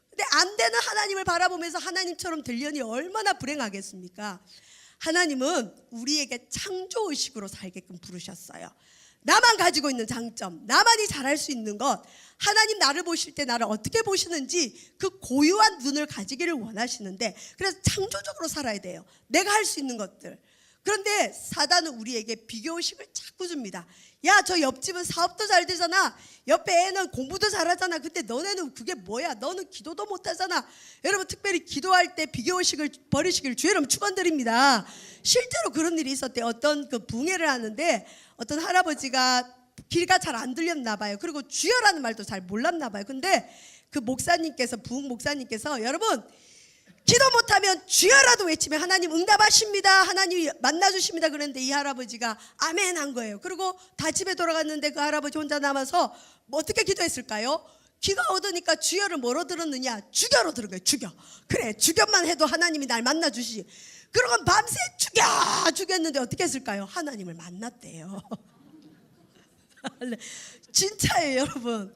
근데 안 되는 하나님을 바라보면서 하나님처럼 되려니 얼마나 불행하겠습니까? 하나님은 우리에게 창조의식으로 살게끔 부르셨어요. 나만 가지고 있는 장점, 나만이 잘할 수 있는 것, 하나님 나를 보실 때 나를 어떻게 보시는지 그 고유한 눈을 가지기를 원하시는데, 그래서 창조적으로 살아야 돼요. 내가 할 수 있는 것들. 그런데 사단은 우리에게 비교의식을 자꾸 줍니다. 야, 저 옆집은 사업도 잘 되잖아. 옆에 애는 공부도 잘하잖아. 근데 너네는 그게 뭐야? 너는 기도도 못하잖아. 여러분, 특별히 기도할 때 비교의식을 버리시길 주의 이름 축원드립니다. 실제로 그런 일이 있었대요. 어떤 그 붕해를 하는데 어떤 할아버지가 귀가 잘 안 들렸나 봐요. 그리고 주여라는 말도 잘 몰랐나 봐요. 근데 그 목사님께서, 부흥 목사님께서, 여러분 기도 못하면 주여라도 외치면 하나님 응답하십니다, 하나님이 만나주십니다 그랬는데 이 할아버지가 아멘 한 거예요. 그리고 다 집에 돌아갔는데 그 할아버지 혼자 남아서 뭐 어떻게 기도했을까요? 귀가 얻으니까 주여를 뭐로 들었느냐? 주겨로 들은 거예요. 주겨. 그래, 주겨만 해도 하나님이 날 만나주시. 그러고 밤새 죽였는데 어떻게 했을까요? 하나님을 만났대요. 진짜예요. 여러분,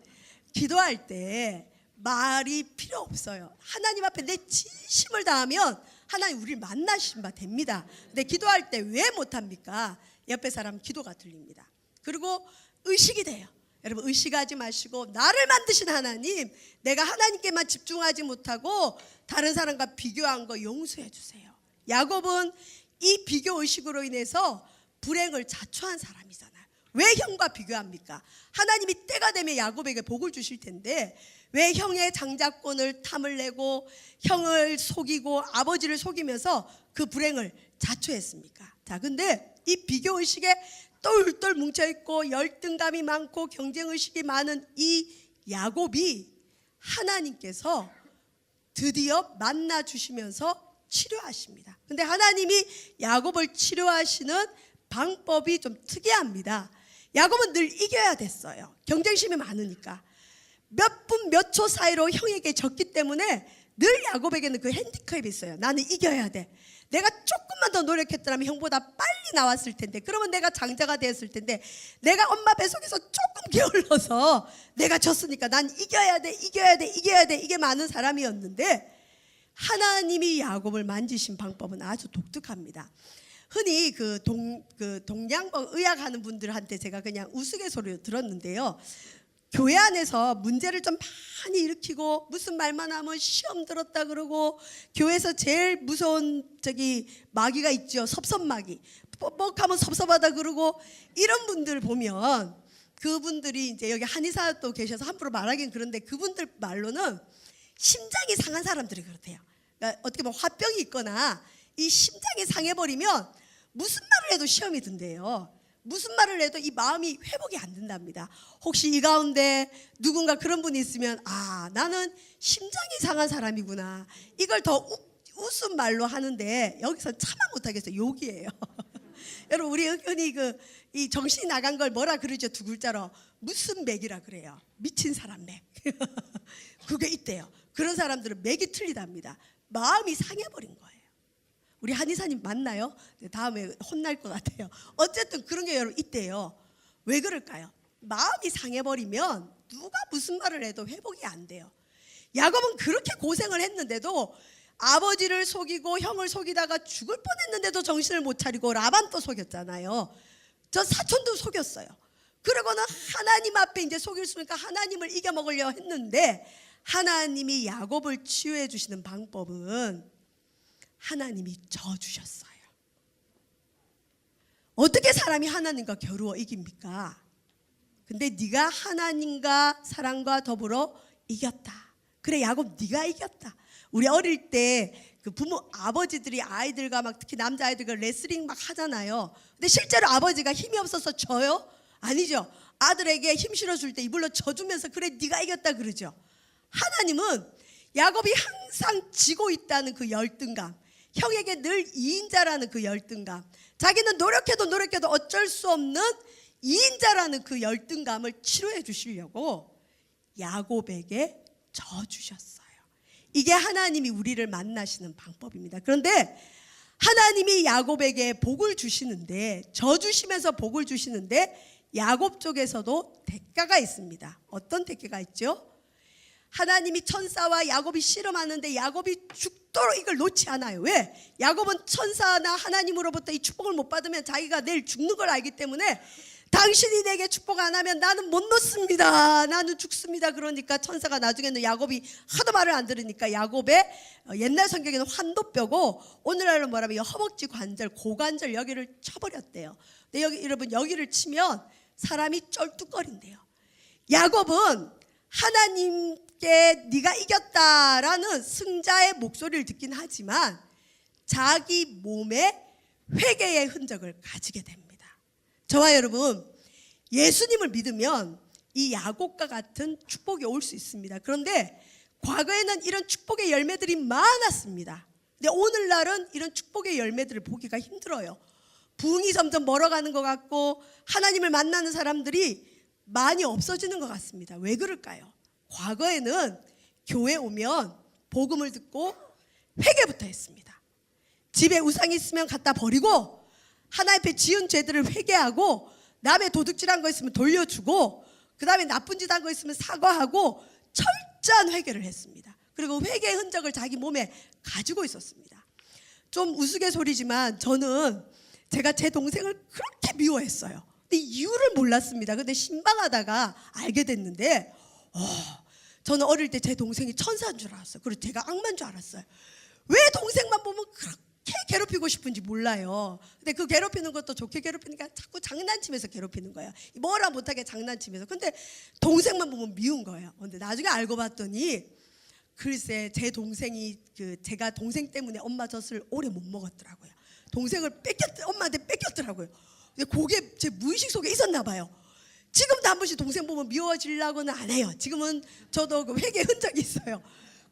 기도할 때 말이 필요 없어요. 하나님 앞에 내 진심을 다하면 하나님 우리를 만나신 바 됩니다. 근데 기도할 때 왜 못합니까? 옆에 사람 기도가 들립니다. 그리고 의식이 돼요. 여러분, 의식하지 마시고 나를 만드신 하나님, 내가 하나님께만 집중하지 못하고 다른 사람과 비교한 거 용서해 주세요. 야곱은 이 비교의식으로 인해서 불행을 자초한 사람이잖아요. 왜 형과 비교합니까? 하나님이 때가 되면 야곱에게 복을 주실 텐데 왜 형의 장자권을 탐을 내고 형을 속이고 아버지를 속이면서 그 불행을 자초했습니까? 자, 근데 이 비교의식에 똘똘 뭉쳐있고 열등감이 많고 경쟁의식이 많은 이 야곱이 하나님께서 드디어 만나주시면서 치료하십니다. 근데 하나님이 야곱을 치료하시는 방법이 좀 특이합니다. 야곱은 늘 이겨야 됐어요. 경쟁심이 많으니까. 몇 분 몇 초 사이로 형에게 졌기 때문에 늘 야곱에게는 그 핸디캡이 있어요. 나는 이겨야 돼. 내가 조금만 더 노력했더라면 형보다 빨리 나왔을 텐데, 그러면 내가 장자가 되었을 텐데, 내가 엄마 뱃속에서 조금 게을러서 내가 졌으니까 난 이겨야 돼, 이겨야 돼, 이겨야 돼. 이게 많은 사람이었는데 하나님이 야곱을 만지신 방법은 아주 독특합니다. 흔히 그 동양복 의학하는 분들한테 제가 그냥 우스갯소리로 들었는데요. 교회 안에서 문제를 좀 많이 일으키고 무슨 말만 하면 시험 들었다 그러고, 교회에서 제일 무서운 마귀가 있죠. 섭섭마귀. 뻑뻑하면 섭섭하다 그러고, 이런 분들 보면 그분들이 이제 여기 한의사도 계셔서 함부로 말하긴 그런데 그분들 말로는 심장이 상한 사람들이 그렇대요. 그러니까 어떻게 보면 화병이 있거나 이 심장이 상해버리면 무슨 말을 해도 시험이 든대요. 무슨 말을 해도 이 마음이 회복이 안 된답니다. 혹시 이 가운데 누군가 그런 분이 있으면 나는 심장이 상한 사람이구나. 이걸 더 웃음 말로 하는데 여기서 차마 못하겠어요. 욕이에요. 여러분, 우리 흔히 이 정신이 나간 걸 뭐라 그러죠? 두 글자로 무슨 맥이라 그래요. 미친 사람 맥. 그게 있대요. 그런 사람들은 맥이 틀리답니다. 마음이 상해버린 거예요. 우리 한의사님 맞나요? 다음에 혼날 것 같아요. 어쨌든 그런 게 여러분 있대요. 왜 그럴까요? 마음이 상해버리면 누가 무슨 말을 해도 회복이 안 돼요. 야곱은 그렇게 고생을 했는데도 아버지를 속이고 형을 속이다가 죽을 뻔했는데도 정신을 못 차리고 라반도 속였잖아요. 저 사촌도 속였어요. 그러고는 하나님 앞에 이제 속일 수 있으니까 하나님을 이겨먹으려 했는데 하나님이 야곱을 치유해 주시는 방법은 하나님이 져주셨어요. 어떻게 사람이 하나님과 겨루어 이깁니까? 근데 네가 하나님과 사랑과 더불어 이겼다. 그래 야곱 네가 이겼다. 우리 어릴 때 그 부모 아버지들이 아이들과 막 특히 남자아이들과 레슬링 막 하잖아요. 근데 실제로 아버지가 힘이 없어서 져요? 아니죠. 아들에게 힘 실어줄 때 이불로 져주면서 그래 네가 이겼다 그러죠. 하나님은 야곱이 항상 지고 있다는 그 열등감, 형에게 늘 이인자라는 그 열등감, 자기는 노력해도 어쩔 수 없는 이인자라는 그 열등감을 치료해 주시려고 야곱에게 져주셨어요. 이게 하나님이 우리를 만나시는 방법입니다. 그런데 하나님이 야곱에게 복을 주시는데, 져주시면서 복을 주시는데 야곱 쪽에서도 대가가 있습니다. 어떤 대가가 있죠? 하나님이 천사와 야곱이 씨름하는데 야곱이 죽도록 이걸 놓지 않아요. 왜? 야곱은 천사나 하나님으로부터 이 축복을 못 받으면 자기가 내일 죽는 걸 알기 때문에 당신이 내게 축복 안 하면 나는 못 놓습니다. 나는 죽습니다. 그러니까 천사가 나중에는 야곱이 하도 말을 안 들으니까 야곱의 옛날 성경에는 환도뼈고 오늘날로 말하면 허벅지 관절, 고관절 여기를 쳐버렸대요. 근데 여러분 여기를 치면 사람이 쩔뚝거린대요. 야곱은 하나님께 네가 이겼다라는 승자의 목소리를 듣긴 하지만 자기 몸에 회개의 흔적을 가지게 됩니다. 저와 여러분 예수님을 믿으면 이 야곱과 같은 축복이 올 수 있습니다. 그런데 과거에는 이런 축복의 열매들이 많았습니다. 근데 오늘날은 이런 축복의 열매들을 보기가 힘들어요. 부흥이 점점 멀어가는 것 같고 하나님을 만나는 사람들이 많이 없어지는 것 같습니다. 왜 그럴까요? 과거에는 교회 오면 복음을 듣고 회개부터 했습니다. 집에 우상이 있으면 갖다 버리고 하나님 앞에 지은 죄들을 회개하고 남의 도둑질한 거 있으면 돌려주고 그 다음에 나쁜 짓 한 거 있으면 사과하고 철저한 회개를 했습니다. 그리고 회개의 흔적을 자기 몸에 가지고 있었습니다. 좀 우스갯소리지만 저는 제가 제 동생을 그렇게 미워했어요. 근데 이유를 몰랐습니다. 근데 신방하다가 알게 됐는데 저는 어릴 때 제 동생이 천사인 줄 알았어요. 그리고 제가 악마인 줄 알았어요. 왜 동생만 보면 그렇게 괴롭히고 싶은지 몰라요. 근데 그 괴롭히는 것도 좋게 괴롭히니까 자꾸 장난치면서 괴롭히는 거예요. 뭐라 못하게 장난치면서. 근데 동생만 보면 미운 거예요. 근데 나중에 알고 봤더니 글쎄 제 동생이 제가 동생 때문에 엄마 젖을 오래 못 먹었더라고요. 동생을 엄마한테 뺏겼더라고요. 근데 그게 제 무의식 속에 있었나 봐요. 지금도 한 번씩 동생 보면 미워지려고는 안 해요. 지금은 저도 그 회개의 흔적이 있어요.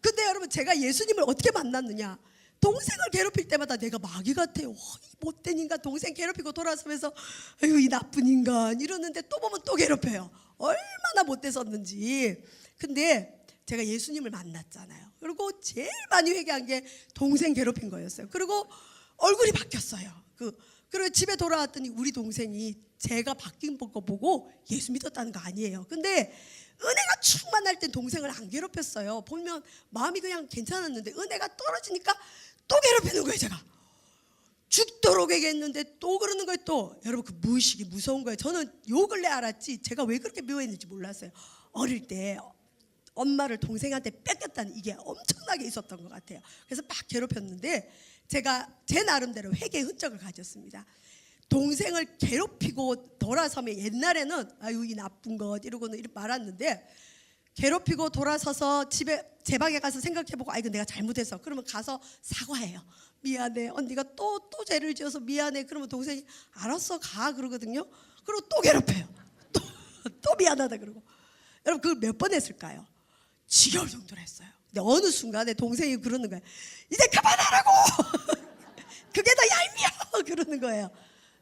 근데 여러분 제가 예수님을 어떻게 만났느냐? 동생을 괴롭힐 때마다 내가 마귀 같아요. 이 못된 인간 동생 괴롭히고 돌아서면서 아유 이 나쁜 인간 이러는데 또 보면 또 괴롭혀요. 얼마나 못됐었는지. 근데 제가 예수님을 만났잖아요. 그리고 제일 많이 회개한 게 동생 괴롭힌 거였어요. 그리고 얼굴이 바뀌었어요. 그리고 집에 돌아왔더니 우리 동생이 제가 바뀐 거 보고 예수 믿었다는 거 아니에요. 근데 은혜가 충만할 땐 동생을 안 괴롭혔어요. 보면 마음이 그냥 괜찮았는데 은혜가 떨어지니까 또 괴롭히는 거예요. 제가 죽도록 얘기했는데 또 그러는 거예요. 또 여러분 그 무의식이 무서운 거예요. 저는 요 근래 알았지 제가 왜 그렇게 미워했는지 몰랐어요. 어릴 때 엄마를 동생한테 뺏겼다는 이게 엄청나게 있었던 것 같아요. 그래서 막 괴롭혔는데 제가 제 나름대로 회개의 흔적을 가졌습니다. 동생을 괴롭히고 돌아서면 옛날에는 아유 이 나쁜 것 이러고는 이렇게 말았는데 괴롭히고 돌아서서 집에 제 방에 가서 생각해보고 아 이거 내가 잘못했어. 그러면 가서 사과해요. 미안해. 언니가 또 죄를 지어서 미안해. 그러면 동생이 알았어 가 그러거든요. 그리고 또 괴롭혀요. 또 미안하다 그러고. 여러분 그걸 몇 번 했을까요? 지겨울 정도로 했어요. 근데 어느 순간에 동생이 그러는 거예요. 이제 그만하라고. 그게 더 얄미워 그러는 거예요.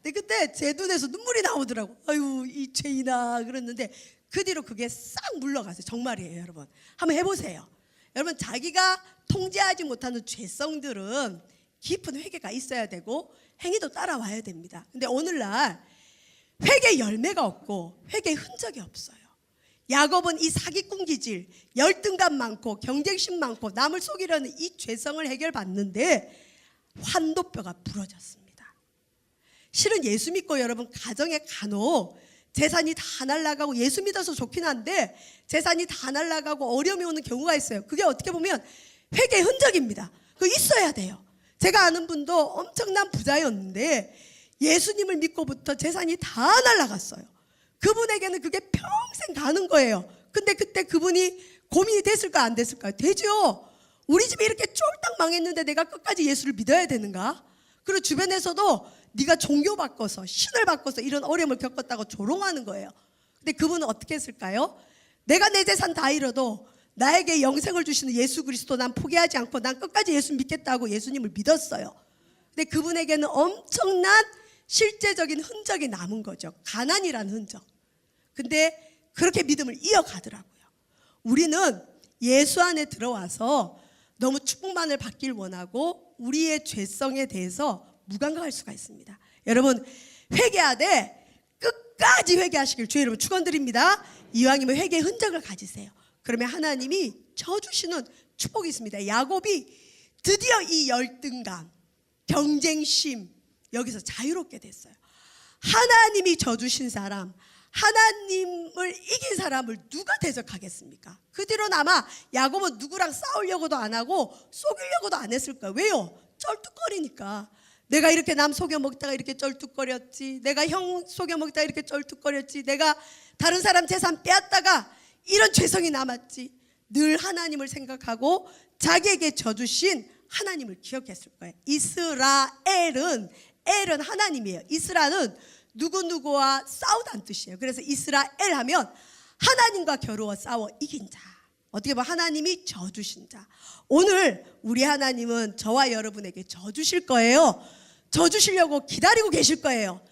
근데 그때 제 눈에서 눈물이 나오더라고. 아유 이 죄인아 그랬는데 그 뒤로 그게 싹 물러갔어요. 정말이에요 여러분. 한번 해보세요. 여러분, 자기가 통제하지 못하는 죄성들은 깊은 회개가 있어야 되고 행위도 따라와야 됩니다. 근데 오늘날 회개 열매가 없고 회개 흔적이 없어요. 야곱은 이 사기꾼 기질, 열등감 많고 경쟁심 많고 남을 속이려는 이 죄성을 해결받는데 환도뼈가 부러졌습니다. 실은 예수 믿고 여러분 가정에 간혹 재산이 다 날아가고, 예수 믿어서 좋긴 한데 재산이 다 날아가고 어려움이 오는 경우가 있어요. 그게 어떻게 보면 회개의 흔적입니다. 그거 있어야 돼요. 제가 아는 분도 엄청난 부자였는데 예수님을 믿고부터 재산이 다 날아갔어요. 그분에게는 그게 평생 가는 거예요. 근데 그때 그분이 고민이 됐을까 안 됐을까요? 되죠. 우리 집이 이렇게 쫄딱 망했는데 내가 끝까지 예수를 믿어야 되는가? 그리고 주변에서도 네가 종교 바꿔서 신을 바꿔서 이런 어려움을 겪었다고 조롱하는 거예요. 근데 그분은 어떻게 했을까요? 내가 내 재산 다 잃어도 나에게 영생을 주시는 예수 그리스도 난 포기하지 않고 난 끝까지 예수 믿겠다고 예수님을 믿었어요. 근데 그분에게는 엄청난 실제적인 흔적이 남은 거죠. 가난이라는 흔적. 근데 그렇게 믿음을 이어가더라고요. 우리는 예수 안에 들어와서 너무 축복만을 받길 원하고 우리의 죄성에 대해서 무감각할 수가 있습니다. 여러분, 회개하되 끝까지 회개하시길 주의 이름으로 축원드립니다. 이왕이면 회개의 흔적을 가지세요. 그러면 하나님이 져주시는 축복이 있습니다. 야곱이 드디어 이 열등감, 경쟁심, 여기서 자유롭게 됐어요. 하나님이 져주신 사람, 하나님을 이긴 사람을 누가 대적하겠습니까? 그 뒤로는 아마 야곱은 누구랑 싸우려고도 안 하고 속이려고도 안 했을 거예요. 왜요? 쩔뚝거리니까. 내가 이렇게 남 속여 먹다가 이렇게 쩔뚝거렸지, 내가 형 속여 먹다가 이렇게 쩔뚝거렸지, 내가 다른 사람 재산 빼앗다가 이런 죄성이 남았지. 늘 하나님을 생각하고 자기에게 져주신 하나님을 기억했을 거예요. 이스라엘은, 엘은 하나님이에요. 이스라엘은 누구누구와 싸우다는 뜻이에요. 그래서 이스라엘 하면 하나님과 겨루어 싸워 이긴 자, 어떻게 보면 하나님이 져주신 자. 오늘 우리 하나님은 저와 여러분에게 져주실 거예요. 져주시려고 기다리고 계실 거예요.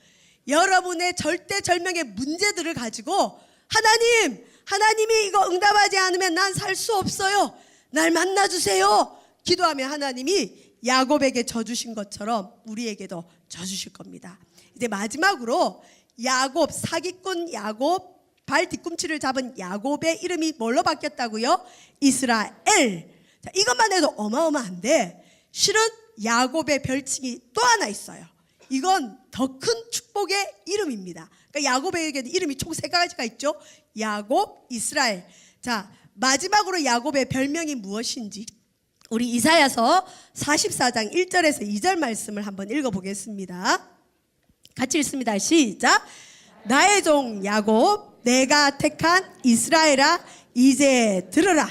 여러분의 절대절명의 문제들을 가지고 하나님이 이거 응답하지 않으면 난 살 수 없어요, 날 만나주세요 기도하면 하나님이 야곱에게 져주신 것처럼 우리에게도 져주실 겁니다. 이제 마지막으로 야곱, 사기꾼 야곱, 발 뒤꿈치를 잡은 야곱의 이름이 뭘로 바뀌었다고요? 이스라엘. 자, 이것만 해도 어마어마한데 실은 야곱의 별칭이 또 하나 있어요. 이건 더 큰 축복의 이름입니다. 그러니까 야곱에게는 이름이 총 3가지가 있죠. 야곱, 이스라엘. 자, 마지막으로 야곱의 별명이 무엇인지 우리 이사야서 44장 1절에서 2절 말씀을 한번 읽어보겠습니다. 같이 읽습니다. 시작. 나의 종 야곱, 내가 택한 이스라엘아, 이제 들으라.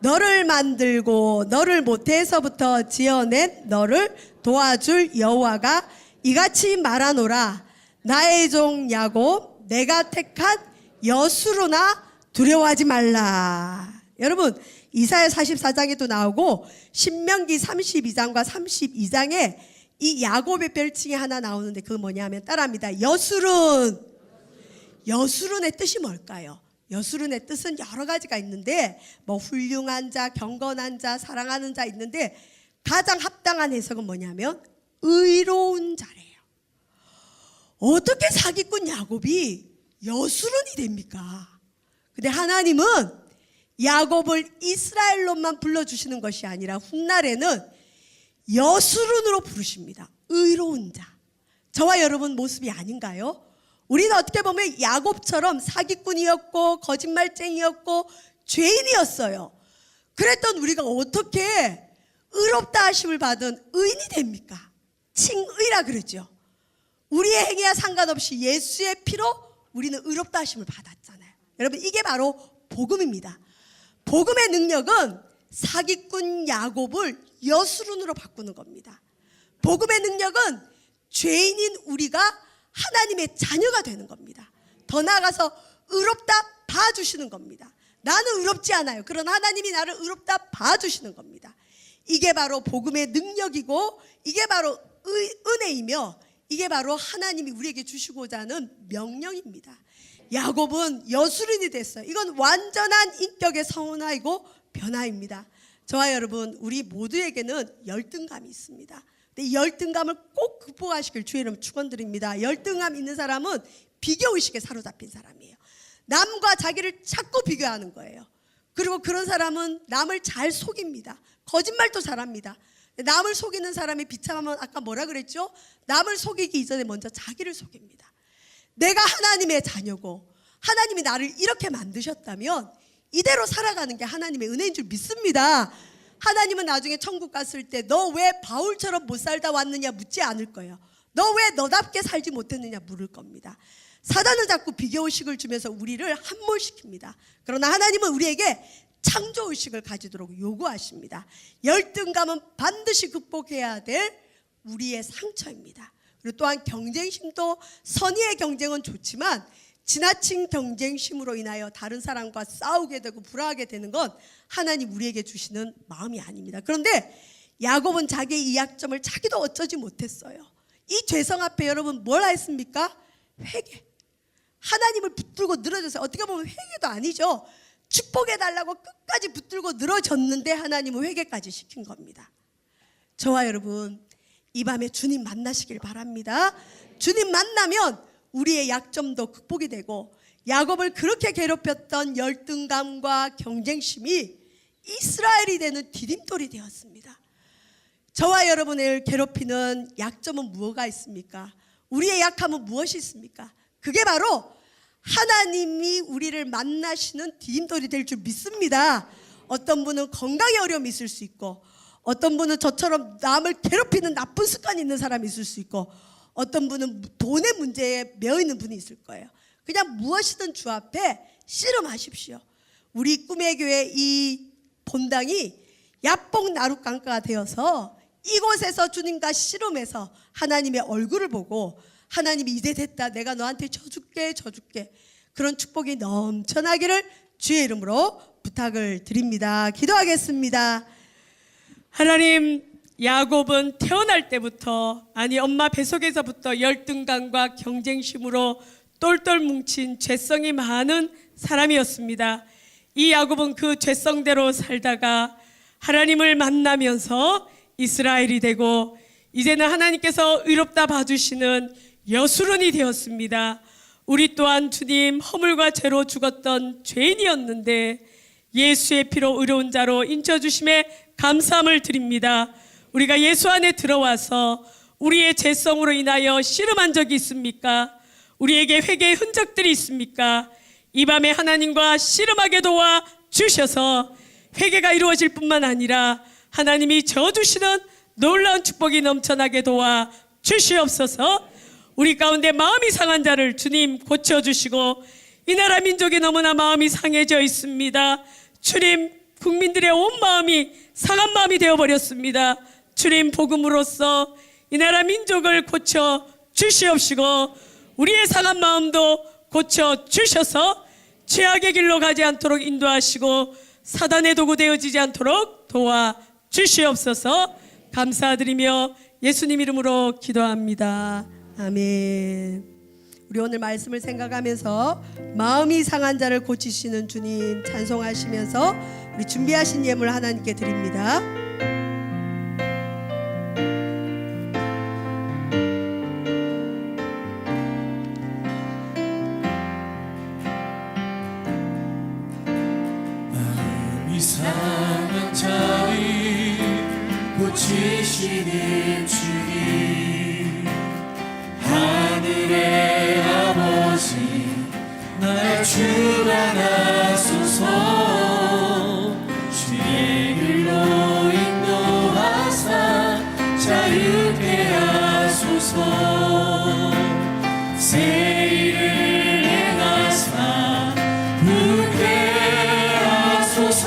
너를 만들고 너를 모태에서부터 지어낸 너를 도와줄 여호와가 이같이 말하노라. 나의 종 야곱, 내가 택한 여수로나 두려워하지 말라. 여러분, 이사야 44장에도 나오고 신명기 32장과 32장에 이 야곱의 별칭이 하나 나오는데 그건 뭐냐면 따라합니다. 여수른의 뜻이 뭘까요? 여수른의 뜻은 여러 가지가 있는데 뭐 훌륭한 자, 경건한 자, 사랑하는 자 있는데 가장 합당한 해석은 뭐냐면 의로운 자래요. 어떻게 사기꾼 야곱이 여수른이 됩니까? 근데 하나님은 야곱을 이스라엘로만 불러주시는 것이 아니라 훗날에는 여수른으로 부르십니다. 의로운 자. 저와 여러분 모습이 아닌가요? 우리는 어떻게 보면 야곱처럼 사기꾼이었고 거짓말쟁이였고 죄인이었어요. 그랬던 우리가 어떻게 의롭다 하심을 받은 의인이 됩니까? 칭의라 그러죠. 우리의 행위와 상관없이 예수의 피로 우리는 의롭다 하심을 받았잖아요. 여러분, 이게 바로 복음입니다. 복음의 능력은 사기꾼 야곱을 여수른으로 바꾸는 겁니다. 복음의 능력은 죄인인 우리가 하나님의 자녀가 되는 겁니다. 더 나아가서 의롭다 봐주시는 겁니다. 나는 의롭지 않아요. 그러나 하나님이 나를 의롭다 봐주시는 겁니다. 이게 바로 복음의 능력이고 이게 바로 은혜이며 이게 바로 하나님이 우리에게 주시고자 하는 명령입니다. 야곱은 여수른이 됐어요. 이건 완전한 인격의 성은화이고 변화입니다. 저와 여러분, 우리 모두에게는 열등감이 있습니다. 근데 이 열등감을 꼭 극복하시길 주의 이름 축원드립니다. 열등감 있는 사람은 비교의식에 사로잡힌 사람이에요. 남과 자기를 자꾸 비교하는 거예요. 그리고 그런 사람은 남을 잘 속입니다. 거짓말도 잘합니다. 남을 속이는 사람이 비참하면 아까 뭐라 그랬죠? 남을 속이기 이전에 먼저 자기를 속입니다. 내가 하나님의 자녀고 하나님이 나를 이렇게 만드셨다면 이대로 살아가는 게 하나님의 은혜인 줄 믿습니다. 하나님은 나중에 천국 갔을 때 너 왜 바울처럼 못 살다 왔느냐 묻지 않을 거예요. 너 왜 너답게 살지 못했느냐 물을 겁니다. 사단은 자꾸 비교의식을 주면서 우리를 함몰시킵니다. 그러나 하나님은 우리에게 창조의식을 가지도록 요구하십니다. 열등감은 반드시 극복해야 될 우리의 상처입니다. 그리고 또한 경쟁심도, 선의의 경쟁은 좋지만 지나친 경쟁심으로 인하여 다른 사람과 싸우게 되고 불화하게 되는 건 하나님 우리에게 주시는 마음이 아닙니다. 그런데 야곱은 자기의 이 약점을 자기도 어쩌지 못했어요. 이 죄성 앞에 여러분 뭘 했습니까? 회개. 하나님을 붙들고 늘어졌어요. 어떻게 보면 회개도 아니죠. 축복해달라고 끝까지 붙들고 늘어졌는데 하나님은 회개까지 시킨 겁니다. 저와 여러분, 이 밤에 주님 만나시길 바랍니다. 주님 만나면 우리의 약점도 극복이 되고 야곱을 그렇게 괴롭혔던 열등감과 경쟁심이 이스라엘이 되는 디딤돌이 되었습니다. 저와 여러분을 괴롭히는 약점은 무엇가 있습니까? 우리의 약함은 무엇이 있습니까? 그게 바로 하나님이 우리를 만나시는 디딤돌이 될 줄 믿습니다. 어떤 분은 건강에 어려움이 있을 수 있고, 어떤 분은 저처럼 남을 괴롭히는 나쁜 습관이 있는 사람이 있을 수 있고, 어떤 분은 돈의 문제에 매여 있는 분이 있을 거예요. 그냥 무엇이든 주 앞에 씨름하십시오. 우리 꿈의 교회 이 본당이 야뽕 나룻강가가 되어서 이곳에서 주님과 씨름해서 하나님의 얼굴을 보고 하나님이 이제 됐다, 내가 너한테 져줄게 그런 축복이 넘쳐나기를 주의 이름으로 부탁을 드립니다. 기도하겠습니다. 하나님, 야곱은 태어날 때부터, 아니 엄마 뱃속에서부터 열등감과 경쟁심으로 똘똘 뭉친 죄성이 많은 사람이었습니다. 이 야곱은 그 죄성대로 살다가 하나님을 만나면서 이스라엘이 되고 이제는 하나님께서 의롭다 봐주시는 여수론이 되었습니다. 우리 또한 주님 허물과 죄로 죽었던 죄인이었는데 예수의 피로 의로운 자로 인쳐주심에 감사함을 드립니다. 우리가 예수 안에 들어와서 우리의 죄성으로 인하여 씨름한 적이 있습니까? 우리에게 회개의 흔적들이 있습니까? 이 밤에 하나님과 씨름하게 도와 주셔서 회개가 이루어질 뿐만 아니라 하나님이 저주시는 놀라운 축복이 넘쳐나게 도와 주시옵소서. 우리 가운데 마음이 상한 자를 주님 고쳐주시고, 이 나라 민족이 너무나 마음이 상해져 있습니다. 주님, 국민들의 온 마음이 상한 마음이 되어버렸습니다. 주님, 복음으로써 이 나라 민족을 고쳐 주시옵시고 우리의 상한 마음도 고쳐 주셔서 죄악의 길로 가지 않도록 인도하시고 사단의 도구 되어지지 않도록 도와 주시옵소서. 감사드리며 예수님 이름으로 기도합니다. 아멘. 우리 오늘 말씀을 생각하면서 마음이 상한 자를 고치시는 주님 찬송하시면서 우리 준비하신 예물 하나님께 드립니다. 마음이 상한 자를 고치시는 주님, 하늘의 아버지 날 주관하소서. 주의 길로 인도하사 자유케 하소서. 새 일을 행하사 부게 하소서.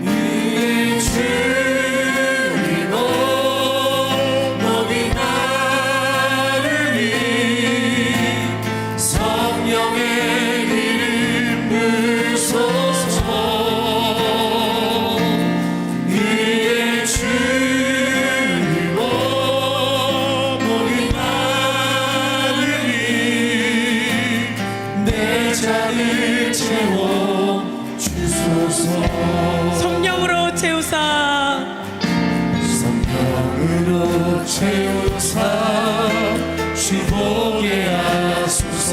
의의 주를 목이 나르니 성령의 기름 부소서. 의의 주를 목이 나르니 채우사 성령으로 채우사 주보게 하소서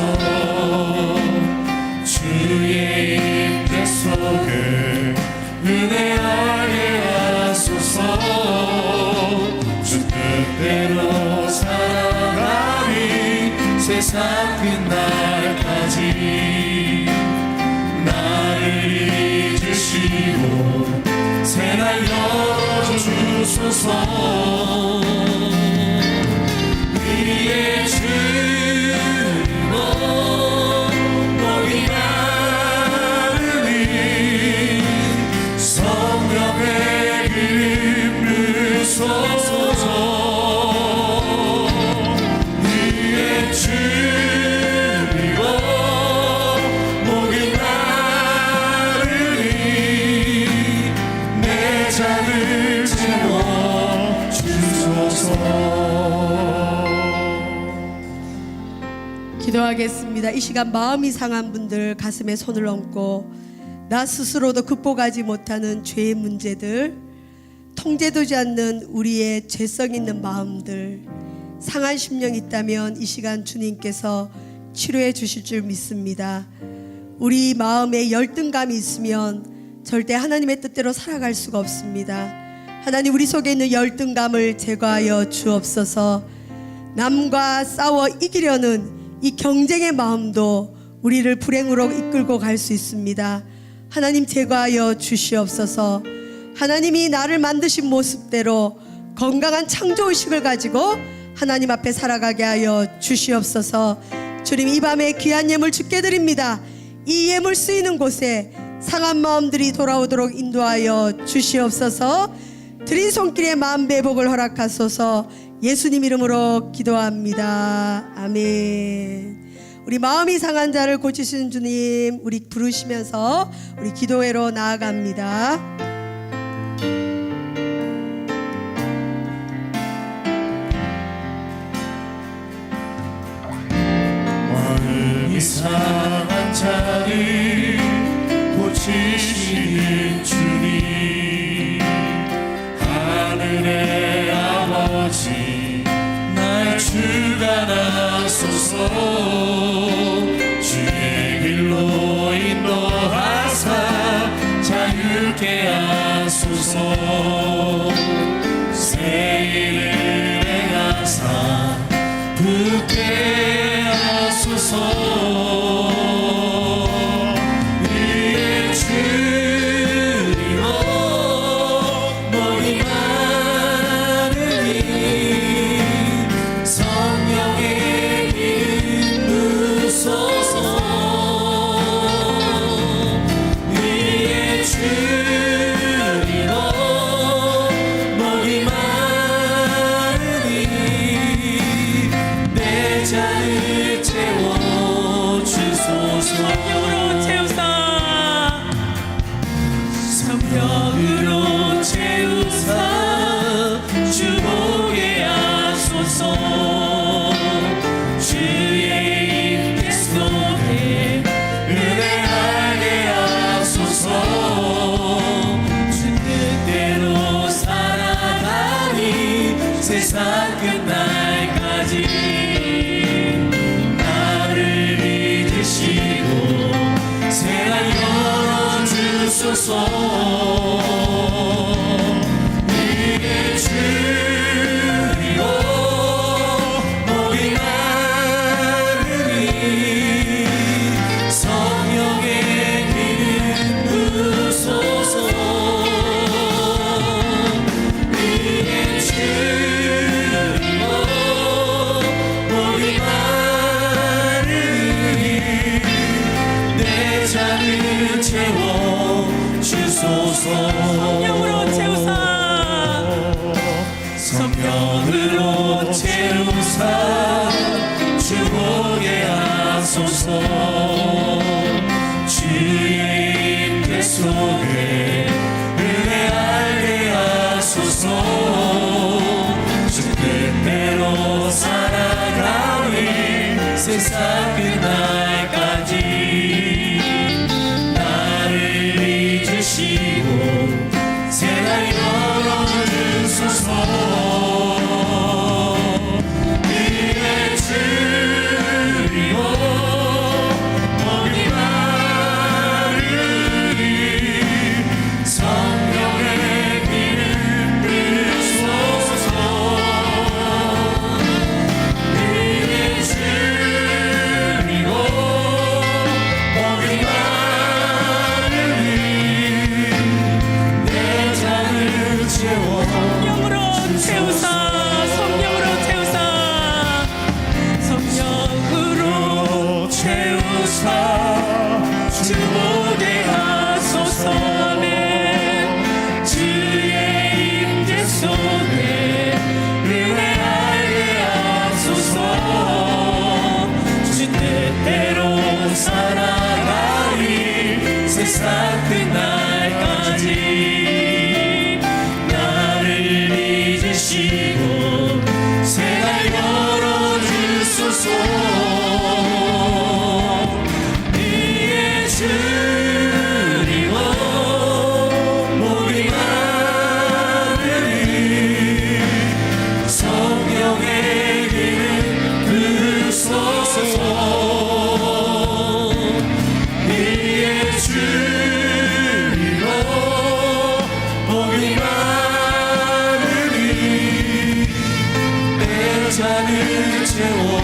주의 임재 속에 은혜하게 하소서 주 뜻대로 살아가리 세상 끝날까지 나를 잊으시고 새날 열어주소서 위에 주님은 목이 마르니 성령의 기름 부으소서 위에 주님은 목이 마르니 내 잔을 채워 주소서. 기도하겠습니다. 이 시간 마음이 상한 분들 가슴에 손을 얹고 나 스스로도 극복하지 못하는 죄의 문제들, 통제되지 않는 우리의 죄성 있는 마음들, 상한 심령이 있다면 이 시간 주님께서 치료해 주실 줄 믿습니다. 우리 마음에 열등감이 있으면 절대 하나님의 뜻대로 살아갈 수가 없습니다. 하나님, 우리 속에 있는 열등감을 제거하여 주옵소서. 남과 싸워 이기려는 이 경쟁의 마음도 우리를 불행으로 이끌고 갈 수 있습니다. 하나님, 제거하여 주시옵소서. 하나님이 나를 만드신 모습대로 건강한 창조의식을 가지고 하나님 앞에 살아가게 하여 주시옵소서. 주님, 이 밤에 귀한 예물 주께 드립니다. 이 예물 쓰이는 곳에 상한 마음들이 돌아오도록 인도하여 주시옵소서. 드린 손길에 마음 회복을 허락하소서. 예수님 이름으로 기도합니다. 아멘. 우리 마음이 상한 자를 고치시는 주님, 우리 부르시면서 우리 기도회로 나아갑니다. 마음이 상한 자를 고치시는 주님, 하늘의 아버지 날 주관하소서. 주의 길로 인도하사 자유케 하소서. 새 일을 행하사 붙게 하소서. 위에 주님은 머리 마르니 성령의 기름 부으소서. 위에 주님은 머리 마르니 내 잔을 채워 주소서. 성령으로 채우사 성령으로 채우사 주보게 하소서. 주의 임재 속에 은혜하게 하소서. 주 뜻대로 살아가니 세상 끝날까지 나를 믿으시고 새날 열어주소서. 위에 주님은 목이 마르니 성령의 기름 부으소서. 위에 주님은 목이 마르니 내 잔을 채워 주소서. 성령으로 채우사 성령으로 채우사 주보게 하소서. 주의 임재 속에 은혜하게 하소서. 주 뜻대로 살아가니 세상 끝날까지 나를 잊으시고 새날 잔을 채워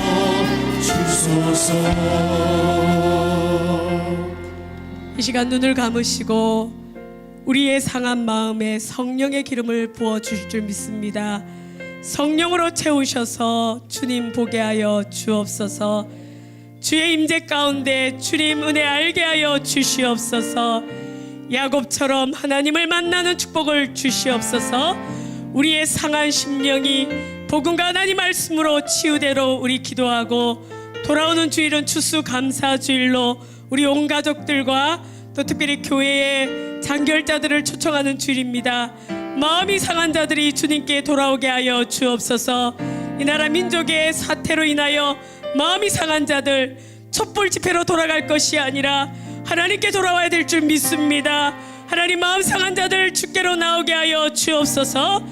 주소서. 이 시간 눈을 감으시고 우리의 상한 마음에 성령의 기름을 부어 주실 줄 믿습니다. 성령으로 채우셔서 주님 보게 하여 주옵소서. 주의 임재 가운데 주님 은혜 알게 하여 주시옵소서. 야곱처럼 하나님을 만나는 축복을 주시옵소서. 우리의 상한 심령이 복음과 하나님 말씀으로 치유대로 우리 기도하고 돌아오는 주일은 추수감사주일로 우리 온 가족들과 또 특별히 교회의 장결자들을 초청하는 주일입니다. 마음이 상한 자들이 주님께 돌아오게 하여 주옵소서. 이 나라 민족의 사태로 인하여 마음이 상한 자들 촛불 집회로 돌아갈 것이 아니라 하나님께 돌아와야 될 줄 믿습니다. 하나님 마음 상한 자들 주께로 나오게 하여 주옵소서.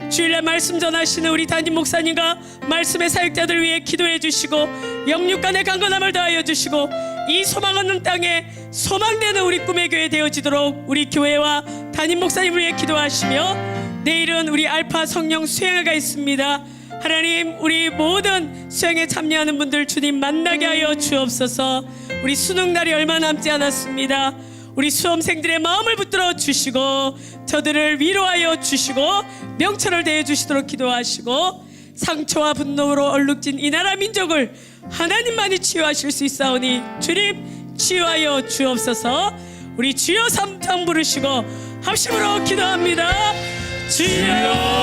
주일날 말씀 전하시는 우리 담임 목사님과 말씀의 사역자들 위해 기도해 주시고 영육간의 강건함을 더하여 주시고 이 소망 없는 땅에 소망되는 우리 꿈의 교회 되어지도록 우리 교회와 담임 목사님을 위해 기도하시며 내일은 우리 알파 성령 수행회가 있습니다. 하나님 우리 모든 수행에 참여하는 분들 주님 만나게 하여 주옵소서. 우리 수능날이 얼마 남지 않았습니다. 우리 수험생들의 마음을 붙들어 주시고 저들을 위로하여 주시고 명철을 대해 주시도록 기도하시고 상처와 분노로 얼룩진 이 나라 민족을 하나님만이 치유하실 수 있사오니 주님 치유하여 주옵소서. 우리 주여 삼창 부르시고 합심으로 기도합니다. 주여